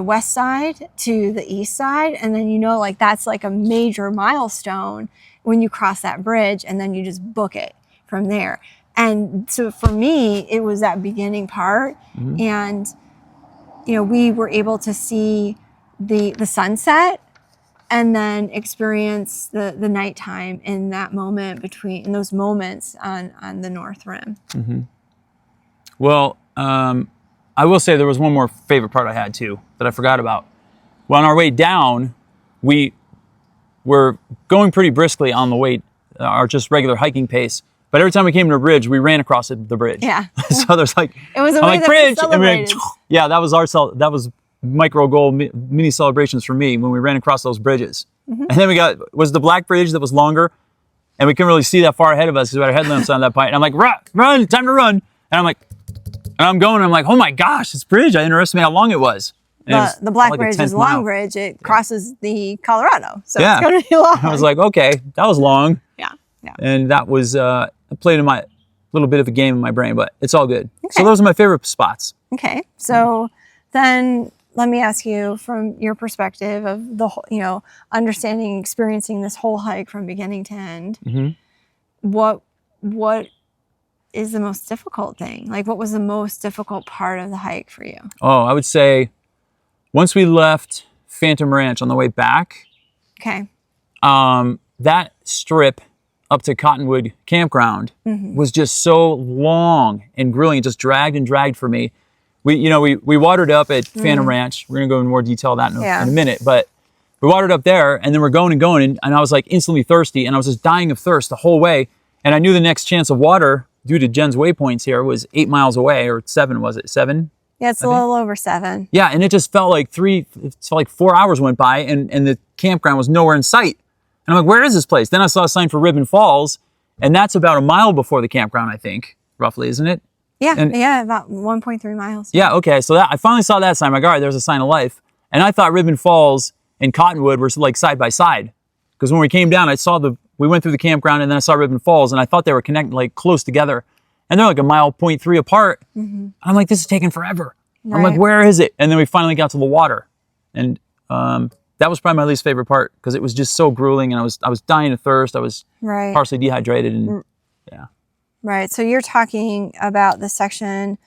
west side to the east side. And then, that's like a major milestone when you cross that bridge and then you just book it from there. And so for me, it was that beginning part. And, we were able to see the sunset and then experience the nighttime in that moment in those moments on the North Rim. Well, I will say there was one more favorite part I had too that I forgot about. Well, on our way down, we were going pretty briskly on the way, our just regular hiking pace. But every time we came to a bridge, we ran across the bridge. Yeah. So there's like, it was a I'm way like, that bridge, we celebrated. Yeah, that was micro goal, mini celebrations for me when we ran across those bridges. And then was the Black Bridge that was longer, and we couldn't really see that far ahead of us because we had our headlamps on at that point. And I'm like, run, time to run. And I'm going, I'm like, oh my gosh, this bridge, I underestimated how long it was. The Black Bridge is a long bridge. It crosses the Colorado. So it's going to be long. I was like, okay, that was long. Yeah. And that was, I played in my little bit of a game in my brain, but it's all good. Okay. So those are my favorite spots. Okay. So then let me ask you from your perspective of the whole, understanding, experiencing this whole hike from beginning to end, what is the most difficult thing? Like, what was the most difficult part of the hike for you? Oh, I would say once we left Phantom Ranch on the way back, okay, that strip up to Cottonwood Campground was just so long and grueling. It just dragged and dragged for me. We watered up at Phantom Ranch. We're gonna go into more detail of that in a minute, but we watered up there and then we're going and going and I was like instantly thirsty and I was just dying of thirst the whole way. And I knew the next chance of water due to Jen's waypoints here was 8 miles away, or 7, was it? 7? Yeah, it's a little over 7. Yeah, and it just felt like 4 hours went by, and the campground was nowhere in sight. And I'm like, where is this place? Then I saw a sign for Ribbon Falls, and that's about a mile before the campground, I think, roughly, isn't it? Yeah, And, yeah, about 1.3 miles. yeah, okay. So I finally saw that sign. I'm like, all right, there's a sign of life. And I thought Ribbon Falls and Cottonwood were like side by side. Because when we came down, we went through the campground, and then I saw Ribbon Falls, and I thought they were connected, like close together. And they're like 1.3 miles apart. Mm-hmm. I'm like, this is taking forever. Right. I'm like, where is it? And then we finally got to the water. And that was probably my least favorite part, because it was just so grueling, and I was dying of thirst. I was Right. partially dehydrated, and yeah. Right. So you're talking about the section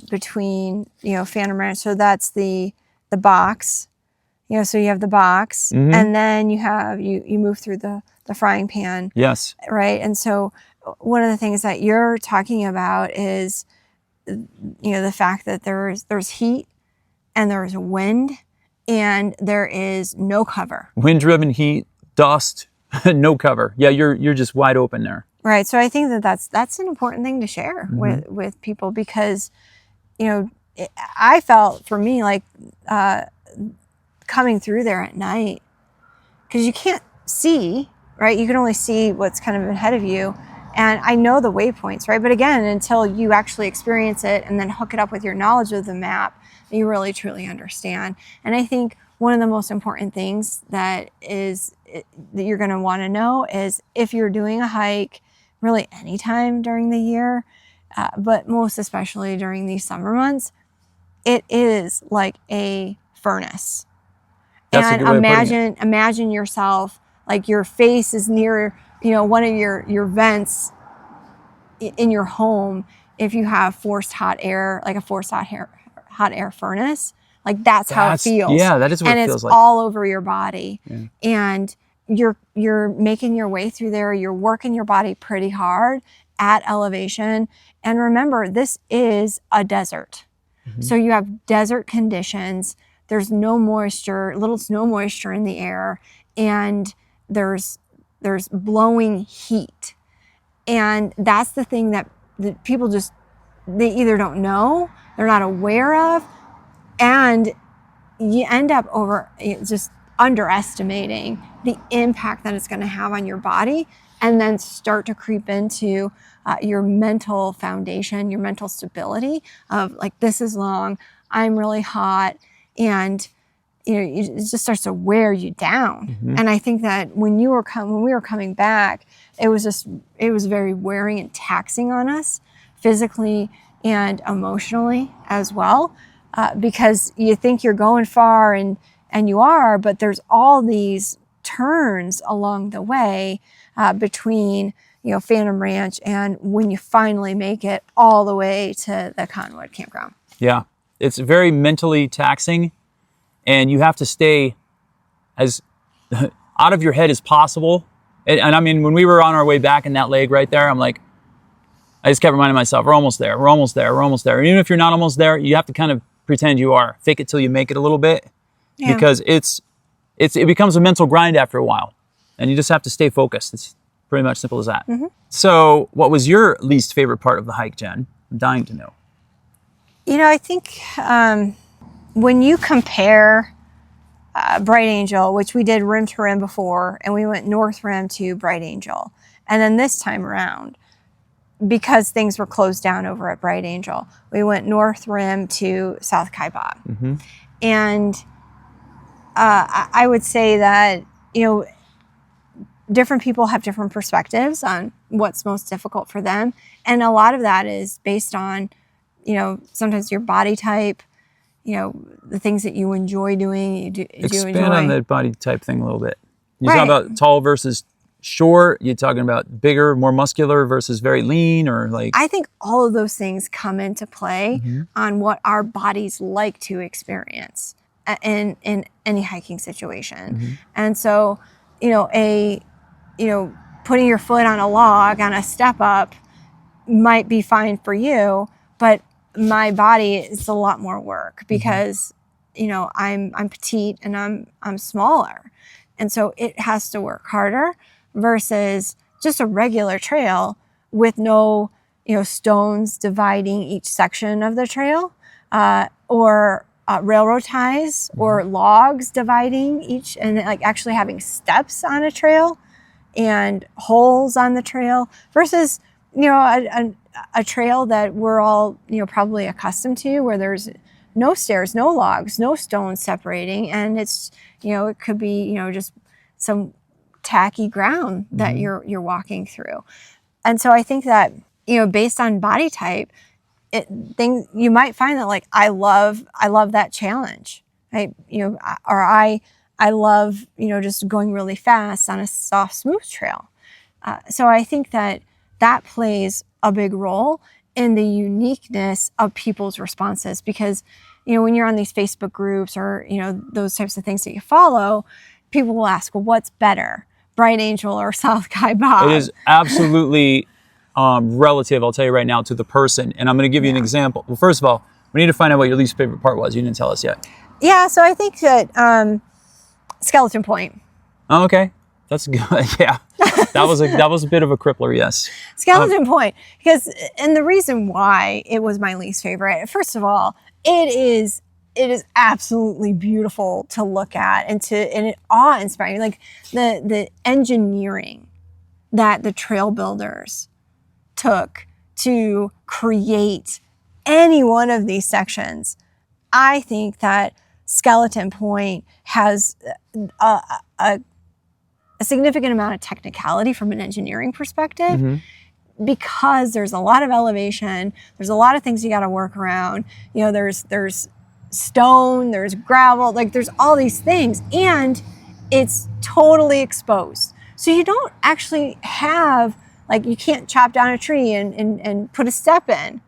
between, Phantom Ranch. So that's the box. So you have the box, Mm-hmm. and then you have you move through the frying pan. Yes. Right. And so one of the things that you're talking about is, the fact that there's heat, and there's wind, and there is no cover. Wind-driven heat, dust, no cover. Yeah, you're just wide open there. Right. So I think that's an important thing to share with people, because, I felt, for me, like coming through there at night, because you can't see, right? You can only see what's kind of ahead of you. And I know the waypoints, right? But again, until you actually experience it and then hook it up with your knowledge of the map, you really truly understand. And I think one of the most important things that you're going to want to know is, if you're doing a hike, really anytime during the year, but most especially during these summer months, it is like a furnace. That's a good way of putting it. Imagine yourself, like your face is near, one of your vents in your home. If you have forced hot air, like a forced hot air furnace, like that's how it feels. Yeah, that is what it feels like. And it's like. all over your body. Yeah. And you're making your way through there. You're working your body pretty hard at elevation. And remember, this is a desert. Mm-hmm. So you have desert conditions. There's no moisture, little to no moisture in the air, and there's blowing heat. And that's the thing that people they either don't know, they're not aware of, and you end up just underestimating the impact that it's going to have on your body, and then start to creep into your mental foundation, your mental stability of like, this is long, I'm really hot, and it just starts to wear you down. Mm-hmm. And I think that when we were coming back, it was very wearing and taxing on us, physically and emotionally as well, because you think you're going far, and you are, but there's all these turns along the way between Phantom Ranch and when you finally make it all the way to the Cottonwood campground. Yeah, it's very mentally taxing, and you have to stay as out of your head as possible. And I mean, when we were on our way back in that leg right there, I'm like, I just kept reminding myself, we're almost there, we're almost there, we're almost there. And even if you're not almost there, you have to kind of pretend you are. Fake it till you make it a little bit. Yeah. Because it becomes a mental grind after a while, and you just have to stay focused. It's pretty much simple as that. Mm-hmm. So what was your least favorite part of the hike, Jen? I'm dying to know. I think when you compare Bright Angel, which we did rim to rim before, and we went north rim to Bright Angel, and then this time around, because things were closed down over at Bright Angel, we went north rim to South Kaibab. Mm-hmm. And I would say that, different people have different perspectives on what's most difficult for them. And a lot of that is based on, sometimes your body type, the things that you enjoy doing. Expand on that body type thing a little bit. You talk about tall versus short. You're talking about bigger, more muscular versus very lean, or like? I think all of those things come into play mm-hmm. on what our bodies like to experience in any hiking situation. Mm-hmm. And so, putting your foot on a log on a step up might be fine for you, but my body is a lot more work because, mm-hmm. I'm petite and I'm smaller. And so it has to work harder versus just a regular trail with no, stones dividing each section of the trail. or railroad ties or logs dividing each, and like actually having steps on a trail and holes on the trail versus, a trail that we're all, probably accustomed to, where there's no stairs, no logs, no stones separating. And it's, it could be, just some tacky ground that you're walking through. And so I think that, based on body type, you might find that like, I love that challenge. I love, just going really fast on a soft, smooth trail. So I think that plays a big role in the uniqueness of people's responses, because, when you're on these Facebook groups or, those types of things that you follow, people will ask, well, what's better, Bright Angel or South Kaibab? It is absolutely relative, I'll tell you right now, to the person. And I'm going to give you an example. Well, first of all, we need to find out what your least favorite part was. You didn't tell us yet. Yeah, so I think that skeleton point. Oh, okay. That's good. Yeah. That was a bit of a crippler, yes. Skeleton point. And the reason why it was my least favorite, first of all, it is absolutely beautiful to look at and awe-inspiring. Like the engineering that the trail builders took to create any one of these sections. I think that Skeleton Point has a significant amount of technicality from an engineering perspective, because there's a lot of elevation, there's a lot of things you got to work around. There's stone, there's gravel, like there's all these things, and it's totally exposed. So you don't actually have, like, you can't chop down a tree and put a step in.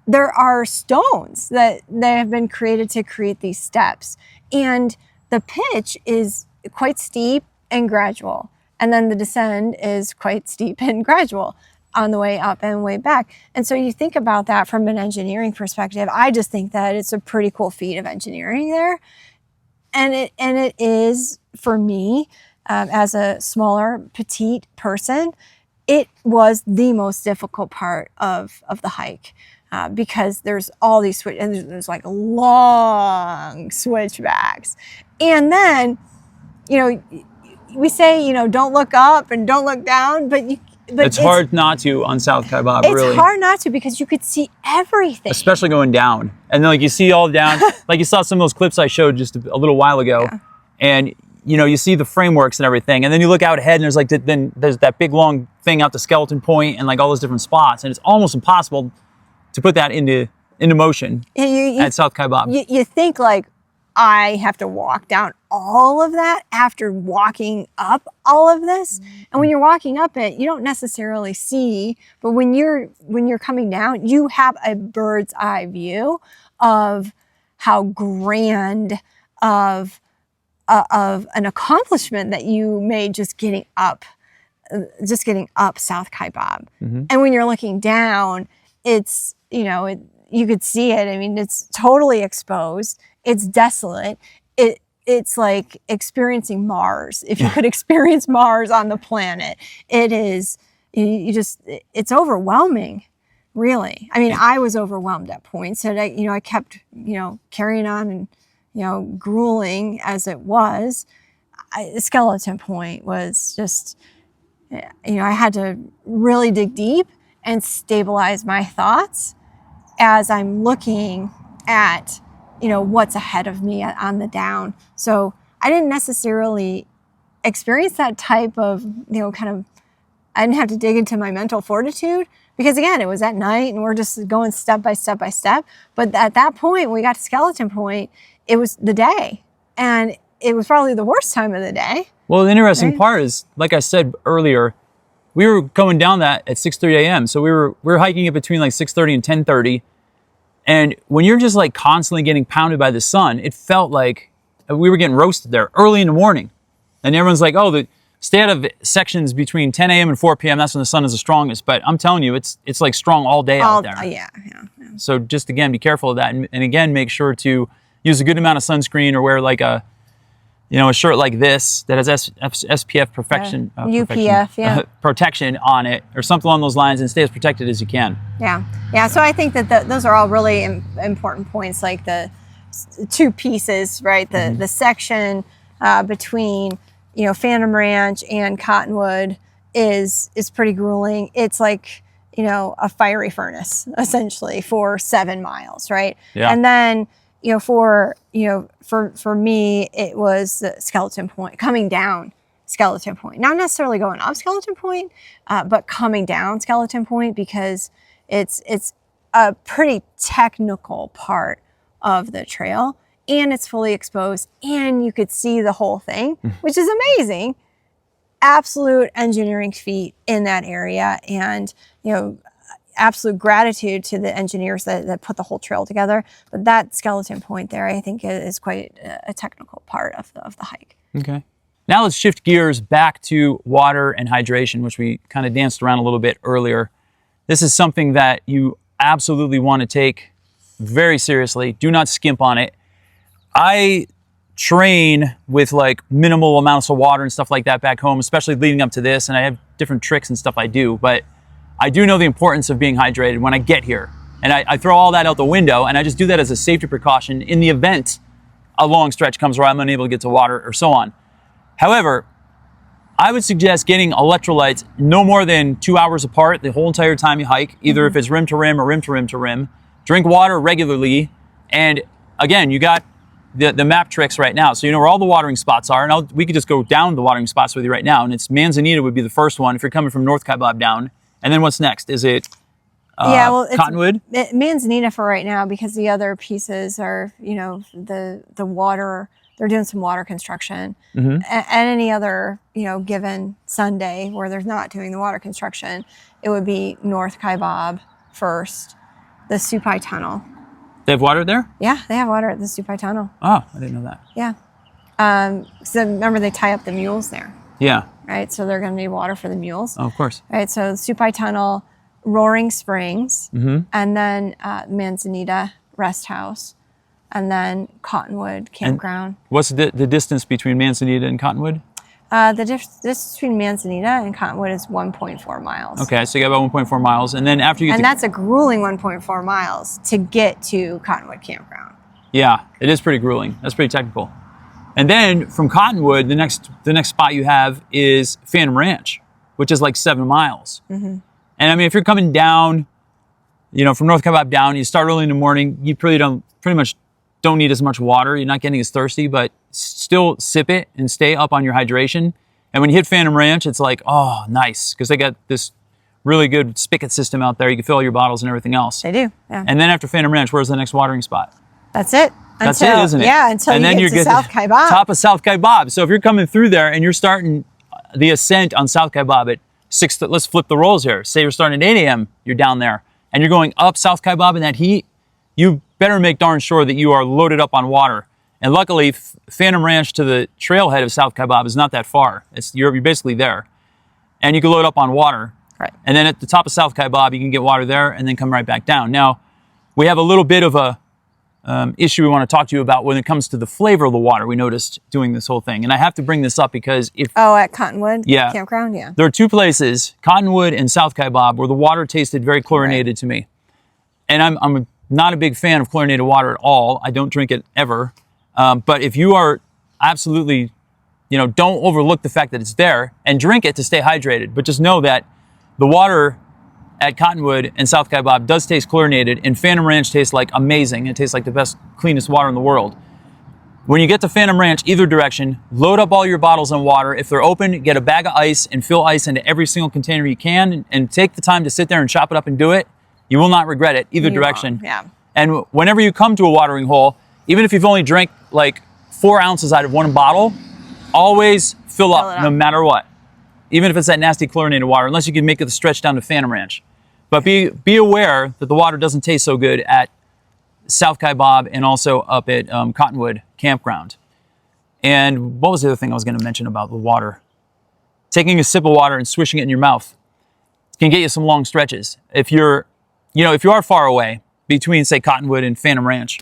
There are stones that have been created to create these steps. And the pitch is quite steep and gradual. And then the descent is quite steep and gradual on the way up and way back. And so you think about that from an engineering perspective. I just think that it's a pretty cool feat of engineering there. And it is, for me, as a smaller, petite person, it was the most difficult part of the hike. Because there's all these and there's like long switchbacks. And then, we say, don't look up and don't look down, but it's hard not to on South Kaibab, really. It's hard not to, because you could see everything. Especially going down. And then, like, you see all down, like you saw some of those clips I showed just a little while ago. Yeah. And, you see the frameworks and everything. And then you look out ahead and there's there's that big long thing out to Skeleton Point and like all those different spots. And it's almost impossible to put that into motion at South Kaibab. You think like, I have to walk down all of that after walking up all of this. And when you're walking up it, you don't necessarily see, but when you're coming down, you have a bird's eye view of how grand of an accomplishment that you made just getting up South Kaibab. And when you're looking down, it's, you could see it. I mean, it's totally exposed. It's desolate. It's like experiencing Mars. If you could experience Mars on the planet, it is, it's overwhelming, really. I mean, I was overwhelmed at points, and I kept, carrying on and, grueling as it was. Skeleton Point was just, I had to really dig deep and stabilize my thoughts as I'm looking at, what's ahead of me on the down. So I didn't necessarily experience that type of, I didn't have to dig into my mental fortitude, because again, it was at night and we're just going step by step by step. But at that point, when we got to Skeleton Point, it was the day, and it was probably the worst time of the day. Well, the interesting part is, like I said earlier, we were going down that at 6:30 a.m. So we were hiking it between like 6:30 and 10:30. And when you're just like constantly getting pounded by the sun, it felt like we were getting roasted there early in the morning. And everyone's like, oh, stay out of sections between 10 a.m. and 4 p.m. That's when the sun is the strongest. But I'm telling you, it's like strong all day out there. Yeah. So just, again, be careful of that. And again, make sure to use a good amount of sunscreen, or wear like a a shirt like this that has SPF UPF, protection on it, or something along those lines, and stay as protected as you can. Yeah. So I think that those are all really important points, like the two pieces, right? The section between Phantom Ranch and Cottonwood is pretty grueling. It's like a fiery furnace essentially for 7 miles, right? Yeah. And then for me, it was the Skeleton Point, coming down Skeleton Point, not necessarily going up Skeleton Point, but coming down Skeleton Point, because it's a pretty technical part of the trail, and it's fully exposed, and you could see the whole thing, which is amazing. Absolute engineering feat in that area, and absolute gratitude to the engineers that put the whole trail together. But that Skeleton Point there, I think, is quite a technical part of the hike. Okay. Now let's shift gears back to water and hydration, which we kind of danced around a little bit earlier. This is something that you absolutely want to take very seriously. Do not skimp on it. I train with like minimal amounts of water and stuff like that back home, especially leading up to this, and I have different tricks and stuff I do, but I do know the importance of being hydrated when I get here. And I throw all that out the window, and I just do that as a safety precaution in the event a long stretch comes where I'm unable to get to water or so on. However, I would suggest getting electrolytes no more than 2 hours apart the whole entire time you hike, either if it's rim to rim or rim to rim to rim. Drink water regularly, and again, you got the map tricks right now, so you know where all the watering spots are, and we could just go down the watering spots with you right now, and it's Manzanita would be the first one if you're coming from North Kaibab down. And then what's next? Is it Cottonwood? Manzanita for right now, because the other pieces are, the water. They're doing some water construction. And any other, given Sunday where they're not doing the water construction, it would be North Kaibab first, the Supai Tunnel. They have water there? Yeah, they have water at the Supai Tunnel. Oh, I didn't know that. Yeah. So remember, they tie up the mules there. Yeah. Right, so they're going to need water for the mules. Oh, of course. Right, so Supai Tunnel, Roaring Springs, and then Manzanita Rest House, and then Cottonwood Campground. And what's the distance between Manzanita and Cottonwood? The distance between Manzanita and Cottonwood is 1.4 miles. Okay, so you got about 1.4 miles, and then after you get that's a grueling 1.4 miles to get to Cottonwood Campground. Yeah, it is pretty grueling. That's pretty technical. And then from Cottonwood, the next spot you have is Phantom Ranch, which is like 7 miles. And I mean, if you're coming down, from North Kaibab down, you start early in the morning, you pretty much don't need as much water. You're not getting as thirsty, but still sip it and stay up on your hydration. And when you hit Phantom Ranch, it's like, oh, nice, because they got this really good spigot system out there. You can fill all your bottles and everything else. They do, yeah. And then after Phantom Ranch, where's the next watering spot? That's it. That's it, isn't it? Yeah, until and you then get to South Kaibab. Top of South Kaibab. So if you're coming through there and you're starting the ascent on South Kaibab at 6, let's flip the roles here. Say you're starting at 8 a.m., you're down there, and you're going up South Kaibab in that heat, you better make darn sure that you are loaded up on water. And luckily, Phantom Ranch to the trailhead of South Kaibab is not that far. You're basically there. And you can load up on water. Right. And then at the top of South Kaibab, you can get water there and then come right back down. Now, we have a little bit of a issue we want to talk to you about when it comes to the flavor of the water we noticed doing this whole thing. And I have to bring this up because at Cottonwood Campground, yeah. There are two places, Cottonwood and South Kaibab, where the water tasted very chlorinated to me. And I'm not a big fan of chlorinated water at all. I don't drink it ever. But if you are absolutely, don't overlook the fact that it's there and drink it to stay hydrated. But just know that the water at Cottonwood and South Kaibab does taste chlorinated, and Phantom Ranch tastes like amazing. It tastes like the best, cleanest water in the world. When you get to Phantom Ranch, either direction, load up all your bottles on water. If they're open, get a bag of ice and fill ice into every single container you can, and take the time to sit there and chop it up and do it. You will not regret it, either direction. Yeah. And whenever you come to a watering hole, even if you've only drank like 4 ounces out of one bottle, always fill up no matter what. Even if it's that nasty chlorinated water, unless you can make it the stretch down to Phantom Ranch. But be aware that the water doesn't taste so good at South Kaibab and also up at Cottonwood Campground. And what was the other thing I was going to mention about the water? Taking a sip of water and swishing it in your mouth can get you some long stretches. If you are far away between, say, Cottonwood and Phantom Ranch,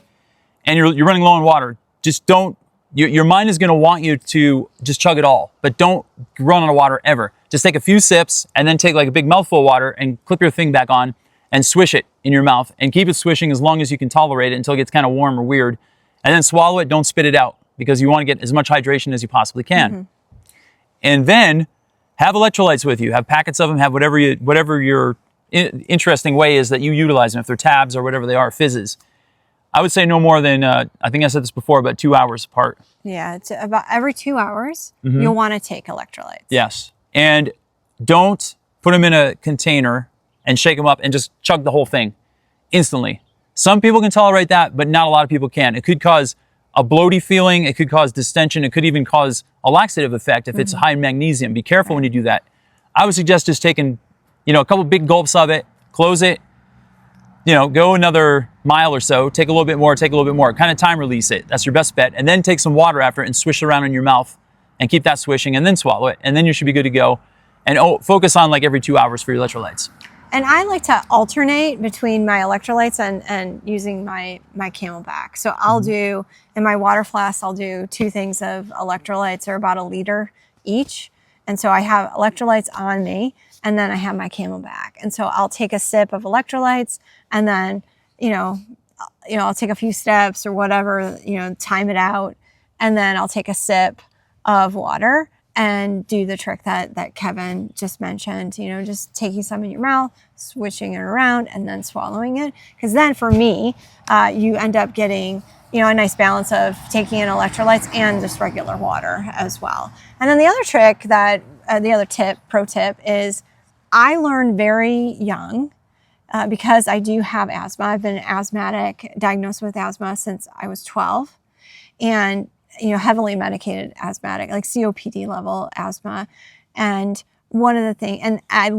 and you're running low on water, just don't your mind is going to want you to just chug it all, but don't run out of water ever. Just take a few sips and then take like a big mouthful of water and clip your thing back on and swish it in your mouth and keep it swishing as long as you can tolerate it until it gets kind of warm or weird. And then swallow it, don't spit it out because you want to get as much hydration as you possibly can. And then have electrolytes with you, have packets of them, have whatever your interesting way is that you utilize them, if they're tabs or whatever they are, fizzes. I would say no more than, I think I said this before, about 2 hours apart. Yeah, it's about every 2 hours, you'll want to take electrolytes. Yes. And don't put them in a container and shake them up and just chug the whole thing instantly. Some people can tolerate that, but not a lot of people can. It could cause a bloaty feeling. It could cause distension. It could even cause a laxative effect if it's high in magnesium. Be careful when you do that. I would suggest just taking, a couple big gulps of it, close it, go another mile or so, take a little bit more, kind of time release it. That's your best bet. And then take some water after it and swish it around in your mouth and keep that swishing and then swallow it. And then you should be good to go. And focus on like every 2 hours for your electrolytes. And I like to alternate between my electrolytes and using my Camelback. So I'll do, in my water flask, I'll do 2 things of electrolytes, or about 1 liter each. And so I have electrolytes on me, and then I have my Camelback. And so I'll take a sip of electrolytes, and then, I'll take a few steps or whatever, time it out. And then I'll take a sip of water and do the trick that Kevin just mentioned, just taking some in your mouth, switching it around, and then swallowing it. Because then for me, you end up getting, a nice balance of taking in electrolytes and just regular water as well. And then the other trick pro tip is, I learned very young, because I do have asthma. I've been asthmatic, diagnosed with asthma since I was 12. And heavily medicated asthmatic, like COPD level asthma. And one of the things, and I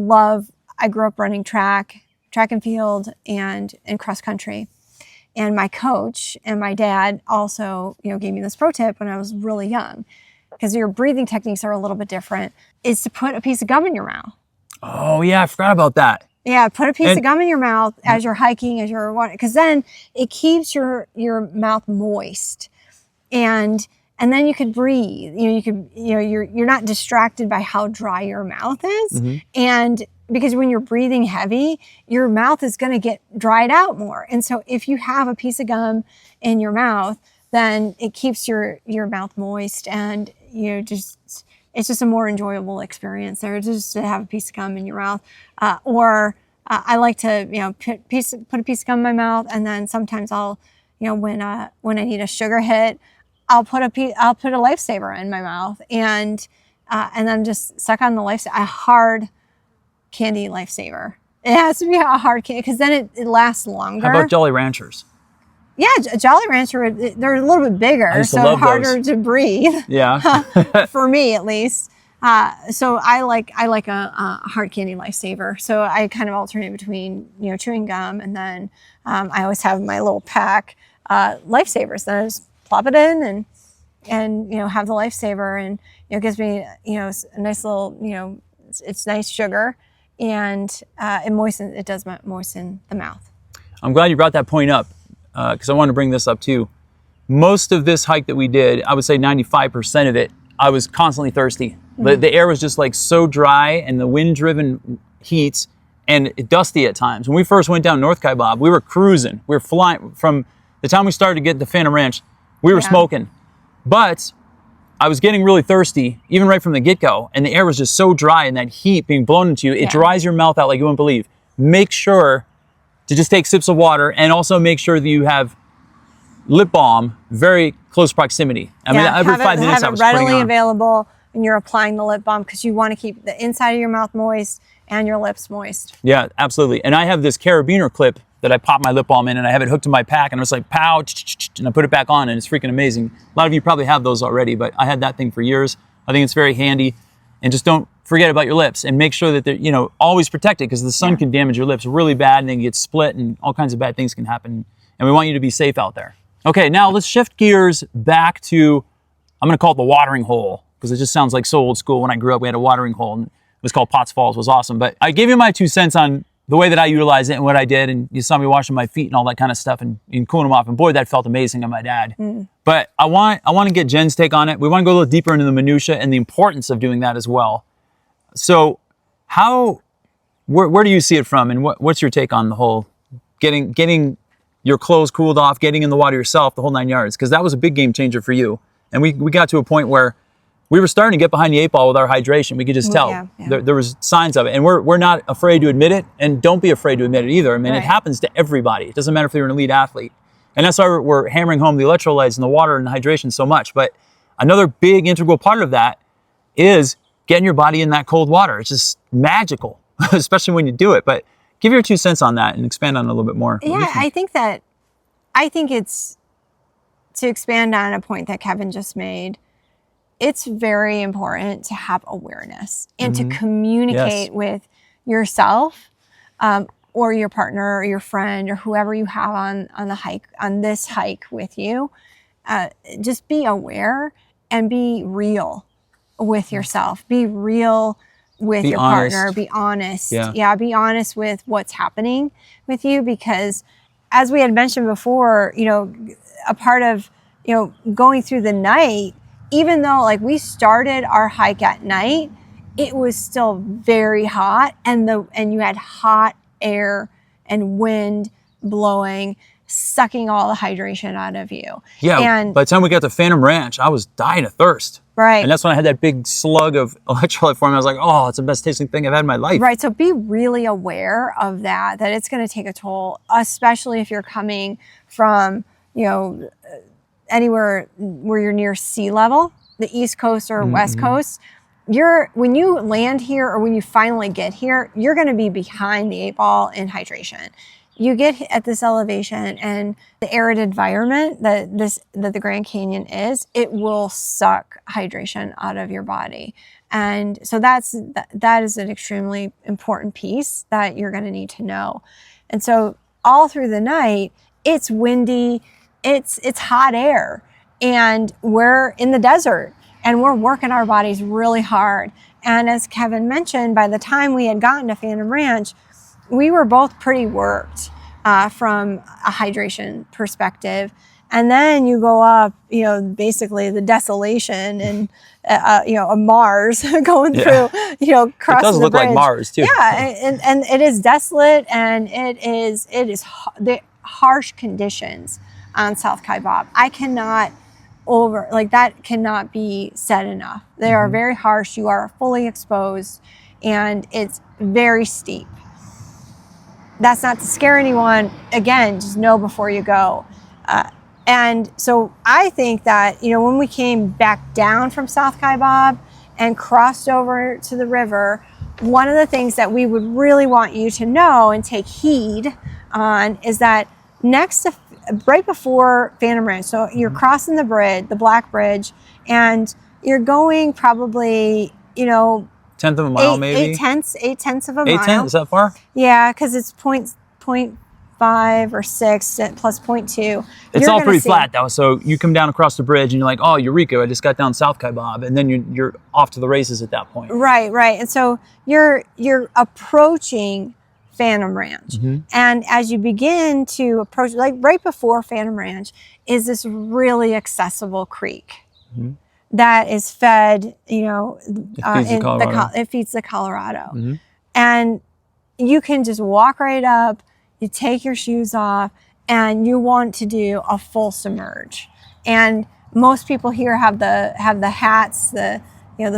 grew up running track and field and cross country. And my coach and my dad also, gave me this pro tip when I was really young, because your breathing techniques are a little bit different, is to put a piece of gum in your mouth. Oh yeah, I forgot about that. Yeah, put a piece of gum in your mouth as you're hiking, as you're walking, because then it keeps your mouth moist. And then you could breathe. You're not distracted by how dry your mouth is. And because when you're breathing heavy, your mouth is going to get dried out more. And so if you have a piece of gum in your mouth, then it keeps your mouth moist, and it's just a more enjoyable experience there, just to have a piece of gum in your mouth. I like to put a piece of gum in my mouth, and then sometimes I'll when I need a sugar hit, I'll put a Lifesaver in my mouth, and then just suck on the Lifesaver, a hard candy Lifesaver. It has to be a hard candy, because then it lasts longer. How about Jolly Ranchers? Yeah, Jolly Rancher, they're a little bit bigger, so harder to breathe. Yeah. For me, at least. So I like a hard candy Lifesaver. So I kind of alternate between chewing gum, and then I always have my little pack Lifesavers. Then I just plop it in and have the Lifesaver, and it gives me a nice little it's nice sugar, and it does moisten the mouth. I'm glad you brought that point up, because I want to bring this up too. Most of this hike that we did, I would say 95% of it, I was constantly thirsty. The air was just like so dry, and the wind-driven heat, and dusty at times. When we first went down North Kaibab, we were cruising. We were flying. From the time we started to get to Phantom Ranch, we were smoking. But I was getting really thirsty, even right from the get-go, and the air was just so dry, and that heat being blown into you, it dries your mouth out like you wouldn't believe. Make sure to just take sips of water, and also make sure that you have lip balm very close proximity. I mean, every 5 minutes I was putting it on. Readily available when you're applying the lip balm, because you want to keep the inside of your mouth moist and your lips moist. Yeah, absolutely. And I have this carabiner clip that I pop my lip balm in, and I have it hooked to my pack, and it's like pow, and I put it back on, and it's freaking amazing. A lot of you probably have those already, but I had that thing for years. I think it's very handy. And just don't forget about your lips, and make sure that they're, always protected, because the sun can damage your lips really bad, and they can get split, and all kinds of bad things can happen. And we want you to be safe out there. Okay, now let's shift gears back to, I'm going to call it the watering hole, because it just sounds like so old school. When I grew up, we had a watering hole, and it was called Potts Falls. It was awesome. But I gave you my 2 cents on the way that I utilize it and what I did, and you saw me washing my feet and all that kind of stuff and cooling them off, and boy, that felt amazing on my dad. But I want to get Jen's take on it. We want to go a little deeper into the minutia and the importance of doing that as well. So where do you see it from, and what's your take on the whole getting your clothes cooled off, getting in the water yourself, the whole 9 yards? Because that was a big game changer for you. And we got to a point where we were starting to get behind the 8 ball with our hydration. We could just tell. Yeah. There was signs of it. And we're not afraid to admit it, and don't be afraid to admit it either. I mean, It happens to everybody. It doesn't matter if you're an elite athlete. And that's why we're hammering home the electrolytes and the water and the hydration so much. But another big integral part of that is getting your body in that cold water. It's just magical, especially when you do it. But give your 2 cents on that and expand on it a little bit more. Yeah, I think it's, to expand on a point that Kevin just made, it's very important to have awareness and to communicate with yourself or your partner or your friend or whoever you have on the hike, on this hike with you. Just be aware and be real with yourself. Be real with your partner. Be honest. Yeah, be honest with what's happening with you, because as we had mentioned before, a part of, going through the night, even though like we started our hike at night, it was still very hot, and you had hot air and wind blowing, sucking all the hydration out of you. Yeah, and by the time we got to Phantom Ranch, I was dying of thirst. Right. And that's when I had that big slug of electrolyte for me. I was like, oh, it's the best tasting thing I've had in my life. Right. So be really aware of that it's going to take a toll, especially if you're coming from, anywhere where you're near sea level, the East Coast or West Coast. When you land here or when you finally get here, you're going to be behind the 8 ball in hydration. You get at this elevation, and the arid environment that the Grand Canyon is, it will suck hydration out of your body. And so that is an extremely important piece that you're going to need to know. And so all through the night, it's windy, it's hot air, and we're in the desert, and we're working our bodies really hard. And as Kevin mentioned, by the time we had gotten to Phantom Ranch, we were both pretty worked from a hydration perspective. And then you go up, basically the desolation and, a Mars going through, crossing the bridge. It does look like Mars too. Yeah, and it is desolate, and it is the harsh conditions on South Kaibab. That cannot be said enough. They are very harsh. You are fully exposed, and it's very steep. That's not to scare anyone. Again, just know before you go. And so I think that, when we came back down from South Kaibab and crossed over to the river, one of the things that we would really want you to know and take heed on is that right before Phantom Ranch, so you're crossing the bridge, the Black Bridge, and you're going probably, tenth of a mile, maybe? 8/10 of a mile. 8/10? Is that far? Yeah, because it's 0.5 or 6 plus 0.2. It's all pretty flat, though. So you come down across the bridge, and you're like, oh, Eureka, I just got down South Kaibab. And then you're off to the races at that point. Right. And so you're approaching Phantom Ranch. And as you begin to approach, like right before Phantom Ranch, is this really accessible creek that is fed, it feeds the Colorado. And you can just walk right up, you take your shoes off, and you want to do a full submerge. And most people here have the hats, the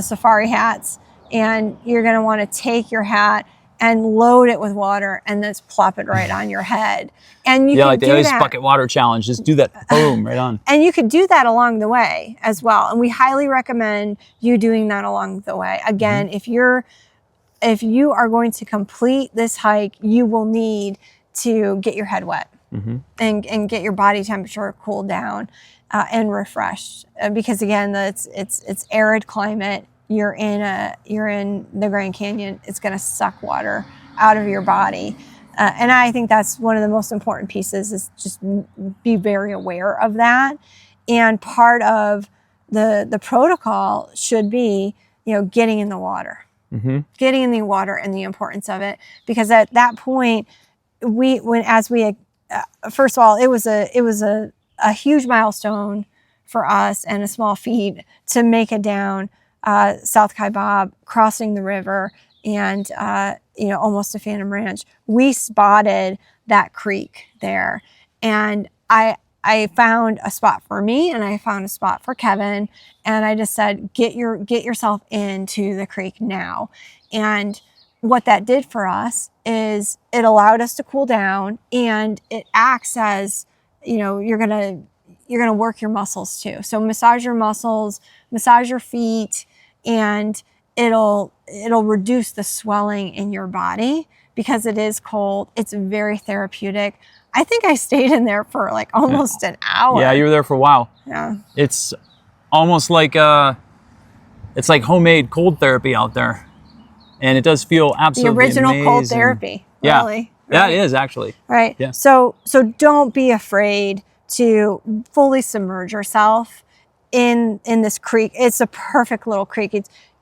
safari hats, and you're going to want to take your hat and load it with water and then plop it right on your head. And you can like do the Ice that. Bucket Water Challenge. Just do that, boom, right on. And you could do that along the way as well. And we highly recommend you doing that along the way. Again, if you are going to complete this hike, you will need to get your head wet and get your body temperature cooled down and refreshed. Because again, it's arid climate. You're in the Grand Canyon. It's going to suck water out of your body. And I think that's one of the most important pieces, is just be very aware of that. And part of the protocol should be, getting in the water. getting in the water and the importance of it. Because at that point, first of all, it was a huge milestone for us and a small feat to make it down South Kaibab, crossing the river, and almost to Phantom Ranch. We spotted that creek there, and I found a spot for me, and I found a spot for Kevin, and I just said, get yourself into the creek now. And what that did for us is it allowed us to cool down, and it acts as, you're gonna work your muscles too. So massage your muscles, massage your feet, and it'll reduce the swelling in your body because it is cold. It's very therapeutic. I think I stayed in there for like almost an hour. Yeah, you were there for a while. Yeah. It's almost like it's like homemade cold therapy out there. And it does feel absolutely the original amazing. Cold therapy. Yeah. Really. Yeah, Right. it is actually. Right. Yeah. So don't be afraid to fully submerge yourself in this creek. It's a perfect little creek.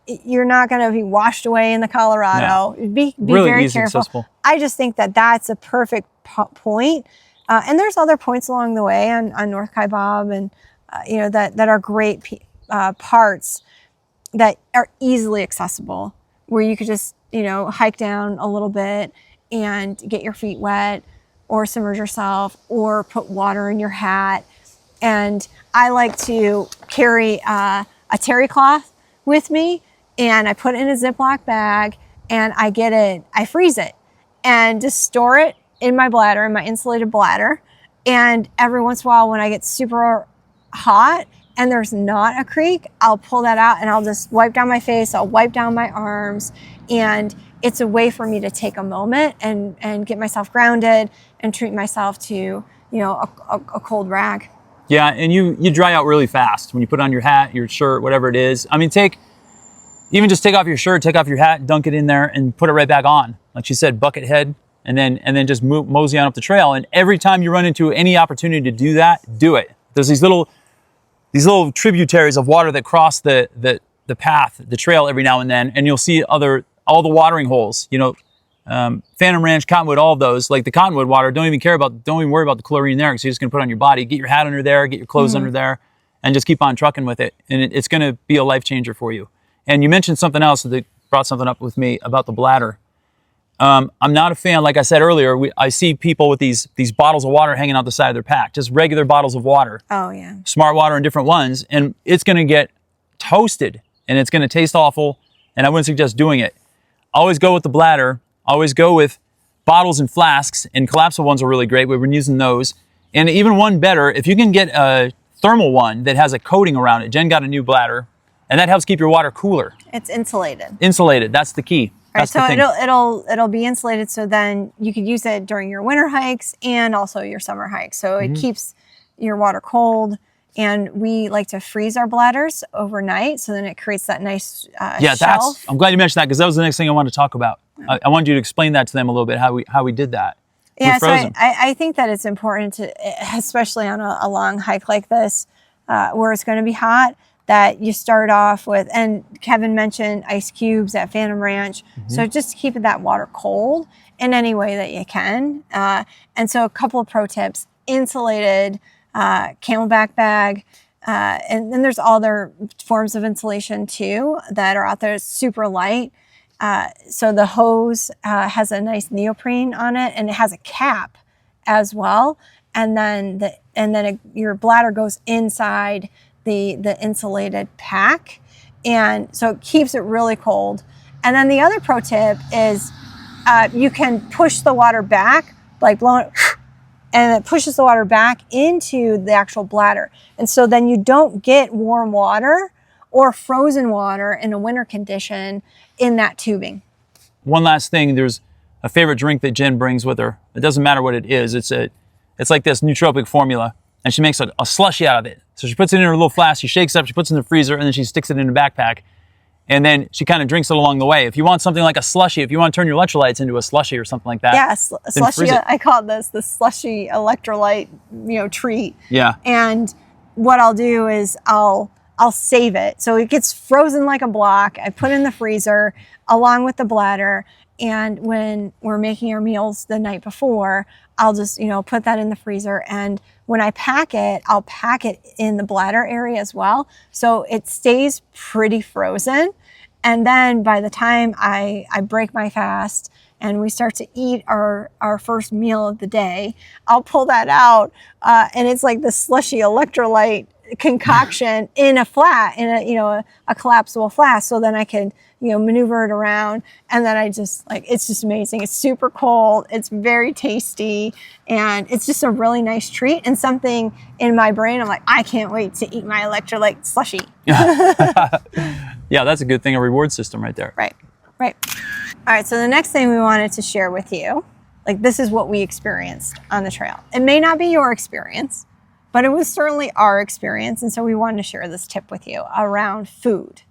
You're not going to be washed away in the Colorado. No. Be Really very easy, careful. accessible. I just think that that's a perfect point. And there's other points along the way on North Kaibab, and that are great parts that are easily accessible, where you could just hike down a little bit and get your feet wet, or submerge yourself, or put water in your hat. And I like to carry a terry cloth with me, and I put it in a Ziploc bag, and I freeze it and just store it in my bladder, in my insulated bladder. And every once in a while, when I get super hot and there's not a creek, I'll pull that out and I'll just wipe down my face, I'll wipe down my arms, and it's a way for me to take a moment and get myself grounded and treat myself to, a cold rag. Yeah, and you dry out really fast when you put on your hat, your shirt, whatever it is. I mean, take off your shirt, take off your hat, dunk it in there, and put it right back on. Like she said, bucket head, and then just mosey on up the trail. And every time you run into any opportunity to do that, do it. There's these little tributaries of water that cross the path, the trail every now and then, and you'll see all the watering holes. Phantom Ranch, Cottonwood, all of those. Like the Cottonwood water, don't even worry about the chlorine there, because you're just gonna put it on your body. Get your hat under there, get your clothes under there, and just keep on trucking with it. And it's gonna be a life changer for you. And you mentioned something else that brought something up with me about the bladder. I'm not a fan, like I said earlier, I see people with these bottles of water hanging out the side of their pack, just regular bottles of water. Oh yeah. Smart water and different ones, and it's gonna get toasted, and it's gonna taste awful, and I wouldn't suggest doing it. Always go with the bladder. Always go with bottles and flasks, and collapsible ones are really great. We've been using those. And even one better, if you can get a thermal one that has a coating around it. Jen got a new bladder, and that helps keep your water cooler. It's insulated. Insulated, that's the key. Right, That's so the thing. it'll be insulated, so then you could use it during your winter hikes and also your summer hikes. So it keeps your water cold. And we like to freeze our bladders overnight, so then it creates that nice shelf. I'm glad you mentioned that, because that was the next thing I wanted to talk about. I wanted you to explain that to them a little bit, how we did that. Yeah, so I think that it's important to, especially on a long hike like this, where it's going to be hot, that you start off with, and Kevin mentioned ice cubes at Phantom Ranch, so just keeping that water cold in any way that you can. And so a couple of pro tips: insulated Camelback bag, and then there's other forms of insulation too that are out there. It's super light. So the hose has a nice neoprene on it, and it has a cap as well. And then your bladder goes inside the insulated pack, and so it keeps it really cold. And then the other pro tip is you can push the water back, like blowing it, and it pushes the water back into the actual bladder. And so then you don't get warm water or frozen water in a winter condition in that tubing. One last thing, there's a favorite drink that Jen brings with her. It doesn't matter what it is. It's like this nootropic formula, and she makes a slushy out of it. So she puts it in her little flask, she shakes it up, she puts it in the freezer, and then she sticks it in a backpack. And then she kind of drinks it along the way. If you want something like a slushy, if you want to turn your electrolytes into a slushy or something like that. Yeah, slushy. I call this the slushy electrolyte, treat. Yeah. And what I'll do is I'll I'll save it. So it gets frozen like a block. I put it in the freezer along with the bladder. And when we're making our meals the night before, I'll just, put that in the freezer. And when I pack it, I'll pack it in the bladder area as well. So it stays pretty frozen. And then by the time I break my fast and we start to eat our first meal of the day, I'll pull that out. And it's like the slushy electrolyte concoction in a flat, in a collapsible flask. So then I can, maneuver it around. And then it's just amazing. It's super cold. It's very tasty. And it's just a really nice treat and something in my brain. I'm like, I can't wait to eat my electrolyte slushy. Yeah, that's a good thing, a reward system right there. Right. All right, so the next thing we wanted to share with you, this is what we experienced on the trail. It may not be your experience, but it was certainly our experience. And so we wanted to share this tip with you around food,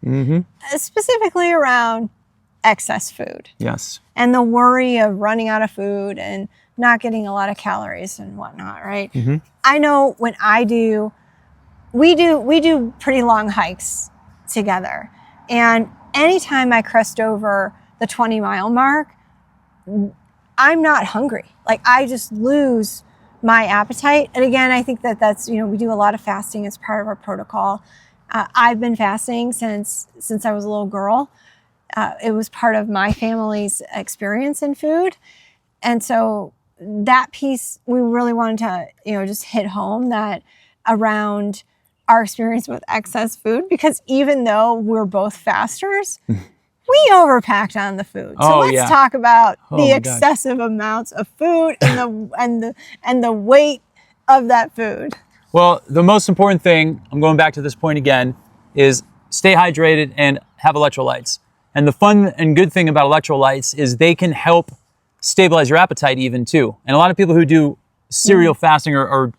specifically around excess food. Yes. And the worry of running out of food and not getting a lot of calories and whatnot, right? I know when we do pretty long hikes together. And anytime I crest over the 20-mile mark, I'm not hungry. I just lose my appetite. And again, I think that's, we do a lot of fasting as part of our protocol. I've been fasting since I was a little girl. It was part of my family's experience in food. And so that piece, we really wanted to, just hit home that around our experience with excess food, because even though we're both fasters, we overpacked on the food. So let's talk about the excessive amounts of food and the weight of that food. Well, the most important thing, I'm going back to this point again, is stay hydrated and have electrolytes. And the fun and good thing about electrolytes is they can help stabilize your appetite even too. And a lot of people who do serial fasting or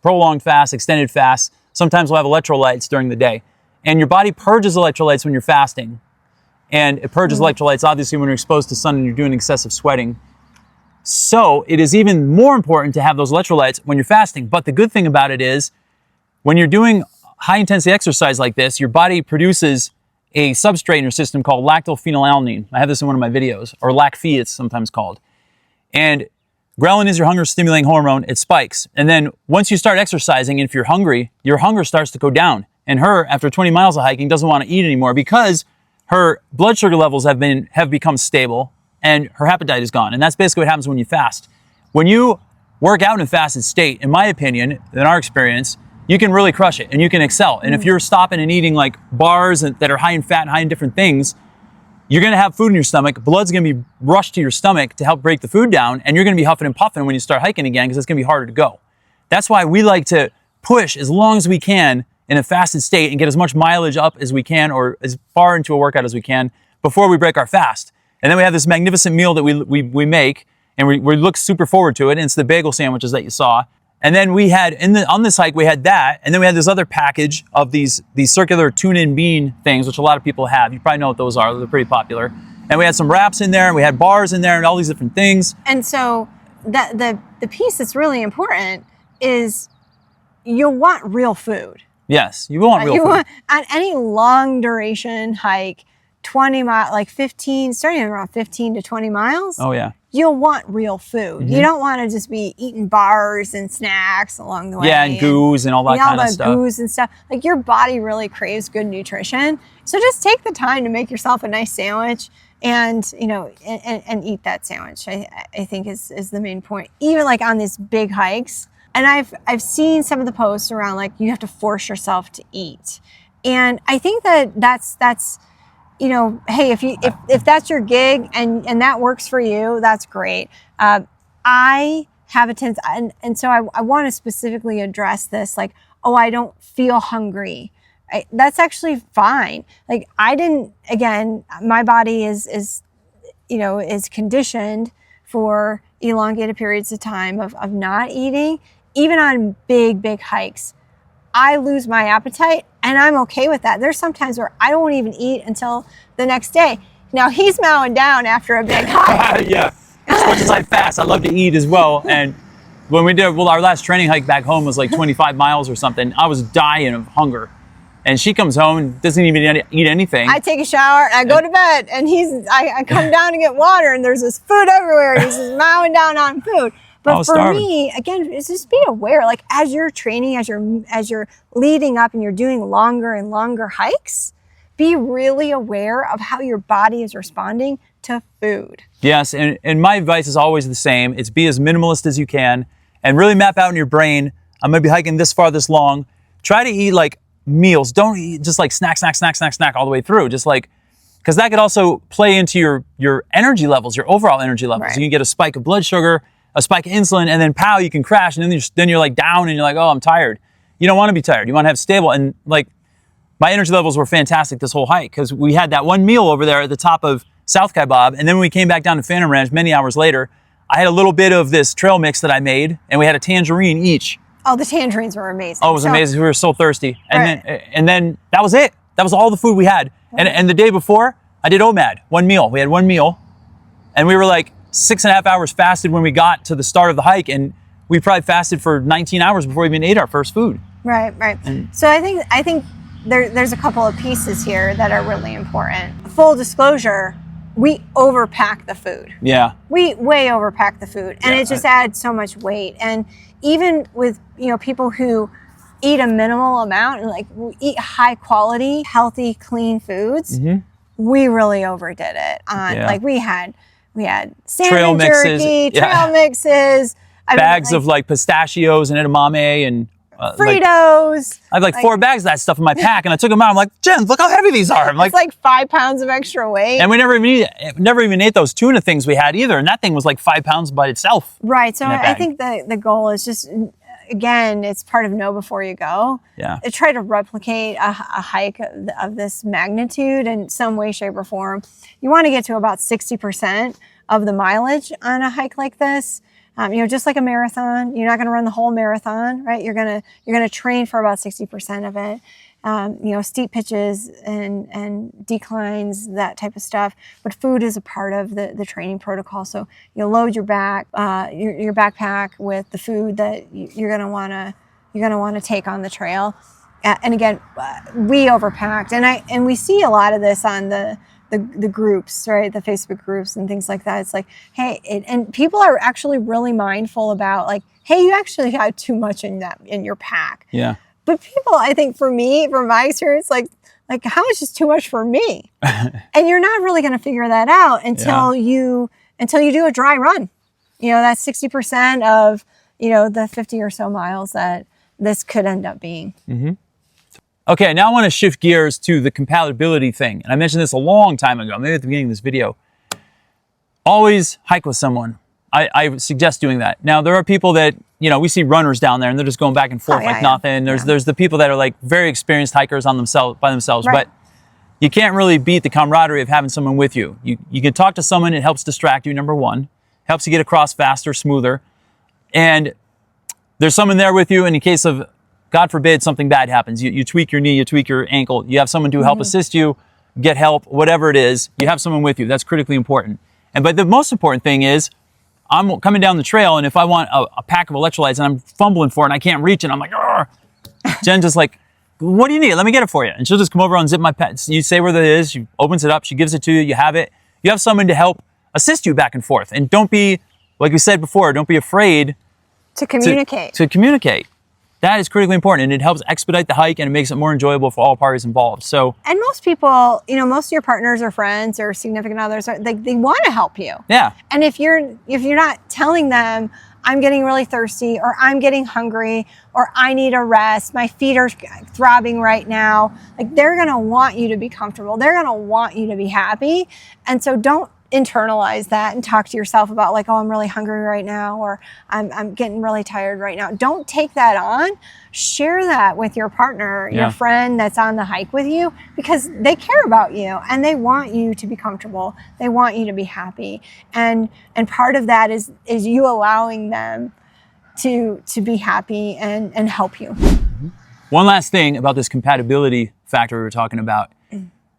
prolonged fast, extended fast, sometimes will have electrolytes during the day. And your body purges electrolytes when you're fasting. And it purges electrolytes, obviously, when you're exposed to sun and you're doing excessive sweating. So it is even more important to have those electrolytes when you're fasting. But the good thing about it is when you're doing high-intensity exercise like this, your body produces a substrate in your system called lactophenylalanine. I have this in one of my videos, or LAC-Phe it's sometimes called. And ghrelin is your hunger-stimulating hormone. It spikes. And then once you start exercising, if you're hungry, your hunger starts to go down. And her, after 20 miles of hiking, doesn't want to eat anymore because her blood sugar levels have become stable and her appetite is gone. And that's basically what happens when you fast. When you work out in a fasted state, in my opinion, in our experience, you can really crush it and you can excel. And if you're stopping and eating bars that are high in fat and high in different things, you're going to have food in your stomach. Blood's going to be rushed to your stomach to help break the food down. And you're going to be huffing and puffing when you start hiking again because it's going to be harder to go. That's why we like to push as long as we can in a fasted state and get as much mileage up as we can or as far into a workout as we can before we break our fast. And then we have this magnificent meal that we make and we look super forward to it. And it's the bagel sandwiches that you saw. And then we had, on this hike, we had that. And then we had this other package of these circular tune-in bean things, which a lot of people have. You probably know what those are. They're pretty popular. And we had some wraps in there and we had bars in there and all these different things. And so the piece that's really important is you'll want real food. Yes, you want real food. On any long duration hike, 20 miles, 15, starting around 15 to 20 miles. Oh yeah. You'll want real food. You don't want to just be eating bars and snacks along the way. Yeah, and goos and all that kind of stuff. Goos and stuff. Your body really craves good nutrition. So just take the time to make yourself a nice sandwich and eat that sandwich. I think is the main point. Even on these big hikes. And I've seen some of the posts around you have to force yourself to eat. And I think that's hey, if that's your gig and that works for you, that's great. I have a tendency, and so I want to specifically address this, I don't feel hungry. That's actually fine. My body is conditioned for elongated periods of time of not eating. Even on big hikes, I lose my appetite and I'm okay with that. There's some times where I don't even eat until the next day. Now he's mowing down after a big hike. Yeah, as much as I fast, I love to eat as well. And when we did, our last training hike back home was 25 miles or something. I was dying of hunger. And she comes home and doesn't even eat anything. I take a shower, I go to bed, and I come down to get water, and there's this food everywhere. He's just mowing down on food. But for me, again, it's just be aware. Like as you're training, as you're leading up, and you're doing longer and longer hikes, be really aware of how your body is responding to food. Yes, and my advice is always the same. It's be as minimalist as you can, and really map out in your brain. I'm gonna be hiking this far, this long. Try to eat like meals. Don't eat just like snack all the way through. Just like, because that could also play into your energy levels, your overall energy levels. Right. You can get a spike of blood sugar, a spike of insulin, and then pow, you can crash, and then you're like down, and you're like, oh, I'm tired. You don't want to be tired. You want to have stable, and like my energy levels were fantastic this whole hike because we had that one meal over there at the top of South Kaibab, and then when we came back down to Phantom Ranch many hours later, I had a little bit of this trail mix that I made, and we had a tangerine each. Oh, the tangerines were amazing. Oh, it was amazing. We were so thirsty. And then that was it. That was all the food we had. And the day before, I did OMAD, one meal. We had one meal, and we were like 6.5 hours fasted when we got to the start of the hike, and we probably fasted for 19 hours before we even ate our first food. Right. So I think there's a couple of pieces here that are really important. Full disclosure, we overpack the food. Yeah. We way overpack the food, and it just adds so much weight. And even with people who eat a minimal amount and like eat high quality, healthy, clean foods, we really overdid it. Like we had salmon trail mixes, jerky, trail mixes, bags of like pistachios and edamame and Fritos. I had like 4 bags of that stuff in my pack, and I took them out. I'm like, Jen, look how heavy these are. I'm like, it's like 5 pounds of extra weight. And we never even ate those tuna things we had either, and that thing was like 5 pounds by itself. Right. So I think the goal is just, again, it's part of know before you go. Yeah. Try to replicate a hike of this magnitude in some way, shape, or form. You want to get to about 60% of the mileage on a hike like this. Just like a marathon, you're not going to run the whole marathon, right? You're gonna train for about 60% of it. Steep pitches and declines, that type of stuff. But food is a part of the training protocol. So you'll load your backpack with the food that you're gonna wanna take on the trail. And again, we overpacked, and we see a lot of this on the groups, right? The Facebook groups and things like that. It's like, hey, and people are actually really mindful about like, hey, you actually had too much in your pack. Yeah. But people, I think from my experience, like how much is too much for me? And you're not really going to figure that out until you do a dry run. That's 60% of, the 50 or so miles that this could end up being. Mm-hmm. Okay, now I want to shift gears to the compatibility thing. And I mentioned this a long time ago, maybe at the beginning of this video. Always hike with someone. I suggest doing that. Now, there are people that, we see runners down there and they're just going back and forth nothing. There's the people that are like very experienced hikers by themselves, right. But you can't really beat the camaraderie of having someone with you. You can talk to someone, it helps distract you, number one. Helps you get across faster, smoother. And there's someone there with you in case of, God forbid, something bad happens. You tweak your knee, you tweak your ankle. You have someone to help assist you, get help, whatever it is. You have someone with you. That's critically important. But the most important thing is, I'm coming down the trail, and if I want a pack of electrolytes and I'm fumbling for it and I can't reach it, I'm like, argh. Jen just like, what do you need? Let me get it for you. And she'll just come over and zip my pet. You say where that is. She opens it up. She gives it to you. You have it. You have someone to help assist you back and forth. And don't be, like we said before, don't be afraid to communicate. To communicate. That is critically important, and it helps expedite the hike, and it makes it more enjoyable for all parties involved. So, and most people, most of your partners or friends or significant others, they want to help you. Yeah. And if you're not telling them, I'm getting really thirsty, or I'm getting hungry, or I need a rest, my feet are throbbing right now, like they're gonna want you to be comfortable. They're gonna want you to be happy, and so don't internalize that and talk to yourself about like, oh, I'm really hungry right now, or I'm getting really tired right now. Don't take that on. Share that with your partner, your friend that's on the hike with you, because they care about you and they want you to be comfortable. They want you to be happy. And part of that is you allowing them to be happy and help you. One last thing about this compatibility factor we were talking about.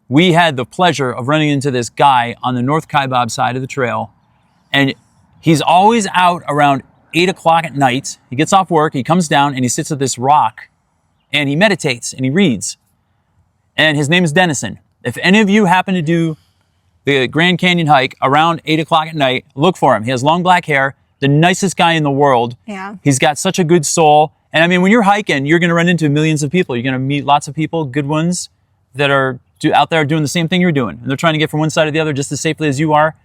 We had the pleasure of running into this guy on the North Kaibab side of the trail, and he's always out around 8 o'clock at night. He gets off work, he comes down, and he sits at this rock, and he meditates, and he reads. and his name is Dennison. If any of you happen to do the Grand Canyon hike around 8 o'clock at night, look for him. He has long black hair, the nicest guy in the world. Yeah. He's got such a good soul. And I mean, when you're hiking, you're going to run into millions of people. You're going to meet lots of people, good ones, that are out there doing the same thing you're doing. And they're trying to get from one side to the other just as safely as you are.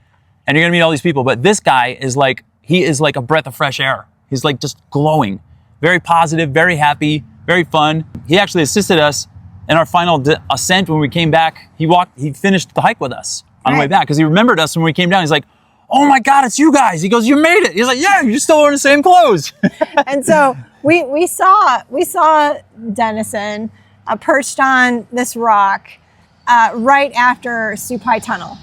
And you're going to meet all these people. But this guy is like, he is like a breath of fresh air. He's like just glowing. Very positive, very happy, very fun. He actually assisted us in our final ascent when we came back. He finished the hike with us on the way back because he remembered us when we came down. He's like, oh my God, it's you guys. He goes, you made it. He's like, yeah, you're still wearing the same clothes. And so we saw Dennison perched on this rock right after Supai Tunnel.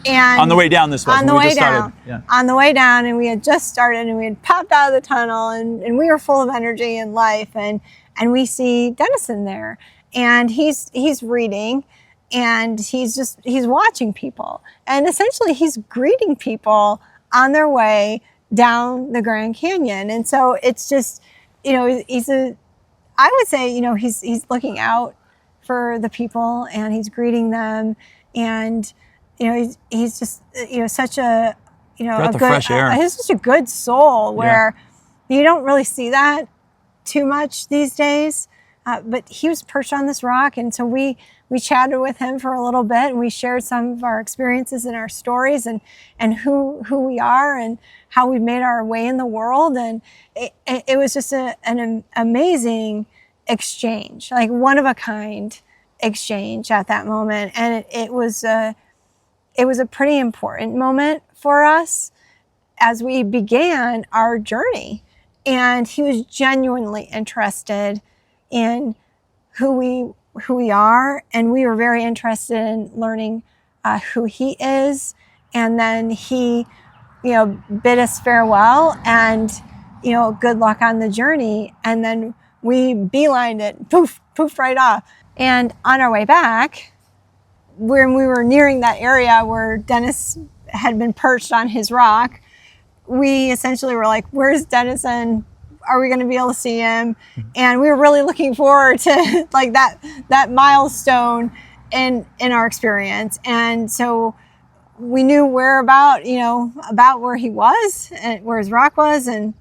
And on the way down this was. On the way down. Yeah. On the way down, and we had just started, and we had popped out of the tunnel, and we were full of energy and life, and we see Dennison there, and he's reading, and he's watching people, and essentially he's greeting people on their way down the Grand Canyon. And so it's just, you know, I would say, you know, he's looking out for the people, and he's greeting them, and you know, he's just, you know, such a, you know, breath of fresh air. He's such a good soul where you don't really see that too much these days. But he was perched on this rock, and so we chatted with him for a little bit, and we shared some of our experiences and our stories, and who we are and how we've made our way in the world, and it was just an amazing exchange, like one of a kind exchange at that moment, and it was a pretty important moment for us as we began our journey. And he was genuinely interested in who we are, and we were very interested in learning who he is. And then he, you know, bid us farewell and, you know, good luck on the journey. And then we beelined it, poofed right off. And on our way back, when we were nearing that area where Dennis had been perched on his rock, we essentially were like, where's Dennison? Are we going to be able to see him? And we were really looking forward to like that milestone in our experience. And so we knew about where he was and where his rock was. And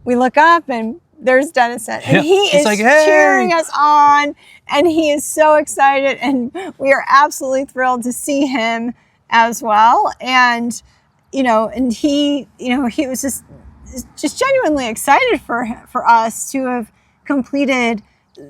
we look up and there's Dennison, and he is like, hey, cheering us on, and he is so excited, and we are absolutely thrilled to see him as well. And he was just genuinely excited for us to have completed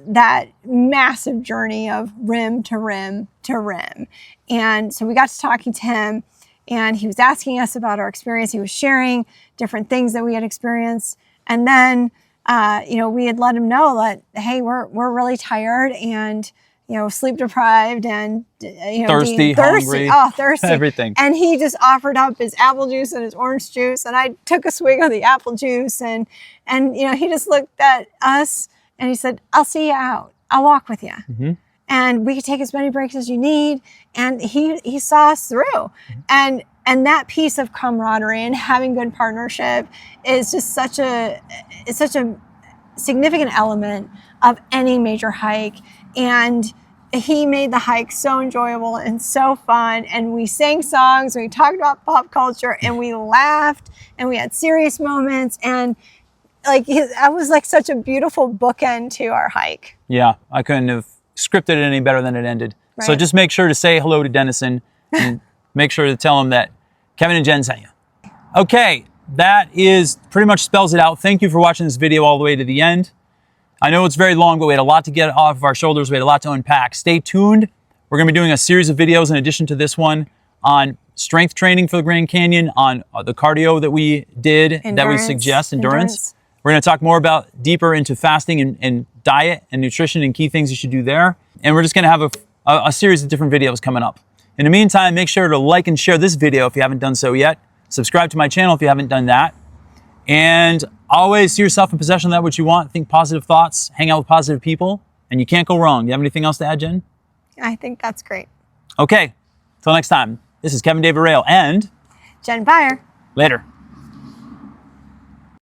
that massive journey of rim to rim to rim. And so we got to talking to him, and he was asking us about our experience. He was sharing different things that we had experienced, and then we had let him know that, hey, we're really tired and, you know, sleep deprived and, thirsty, hungry, thirsty, everything. And he just offered up his apple juice and his orange juice. And I took a swig of the apple juice, and he just looked at us and he said, I'll see you out. I'll walk with you. Mm-hmm. And we could take as many breaks as you need. And he saw us through. Mm-hmm. And that piece of camaraderie and having good partnership is just such a significant element of any major hike. And he made the hike so enjoyable and so fun. And we sang songs, and we talked about pop culture, and we laughed, and we had serious moments. And that was like such a beautiful bookend to our hike. Yeah, I couldn't have scripted it any better than it ended. Right. So just make sure to say hello to Dennison and make sure to tell him that Kevin and Jen sent you. Okay, that is pretty much spells it out. Thank you for watching this video all the way to the end. I know it's very long, but we had a lot to get off of our shoulders. We had a lot to unpack. Stay tuned. We're going to be doing a series of videos in addition to this one on strength training for the Grand Canyon, on the cardio that we did, that we suggest, endurance. We're going to talk more deeper into fasting and diet and nutrition and key things you should do there. And we're just going to have a series of different videos coming up. In the meantime, make sure to like and share this video if you haven't done so yet. Subscribe to my channel if you haven't done that. And always see yourself in possession of that which you want. Think positive thoughts, hang out with positive people, and you can't go wrong. Do you have anything else to add, Jen? I think that's great. Okay, till next time. This is Kevin David Rail and Jen Byer. Later.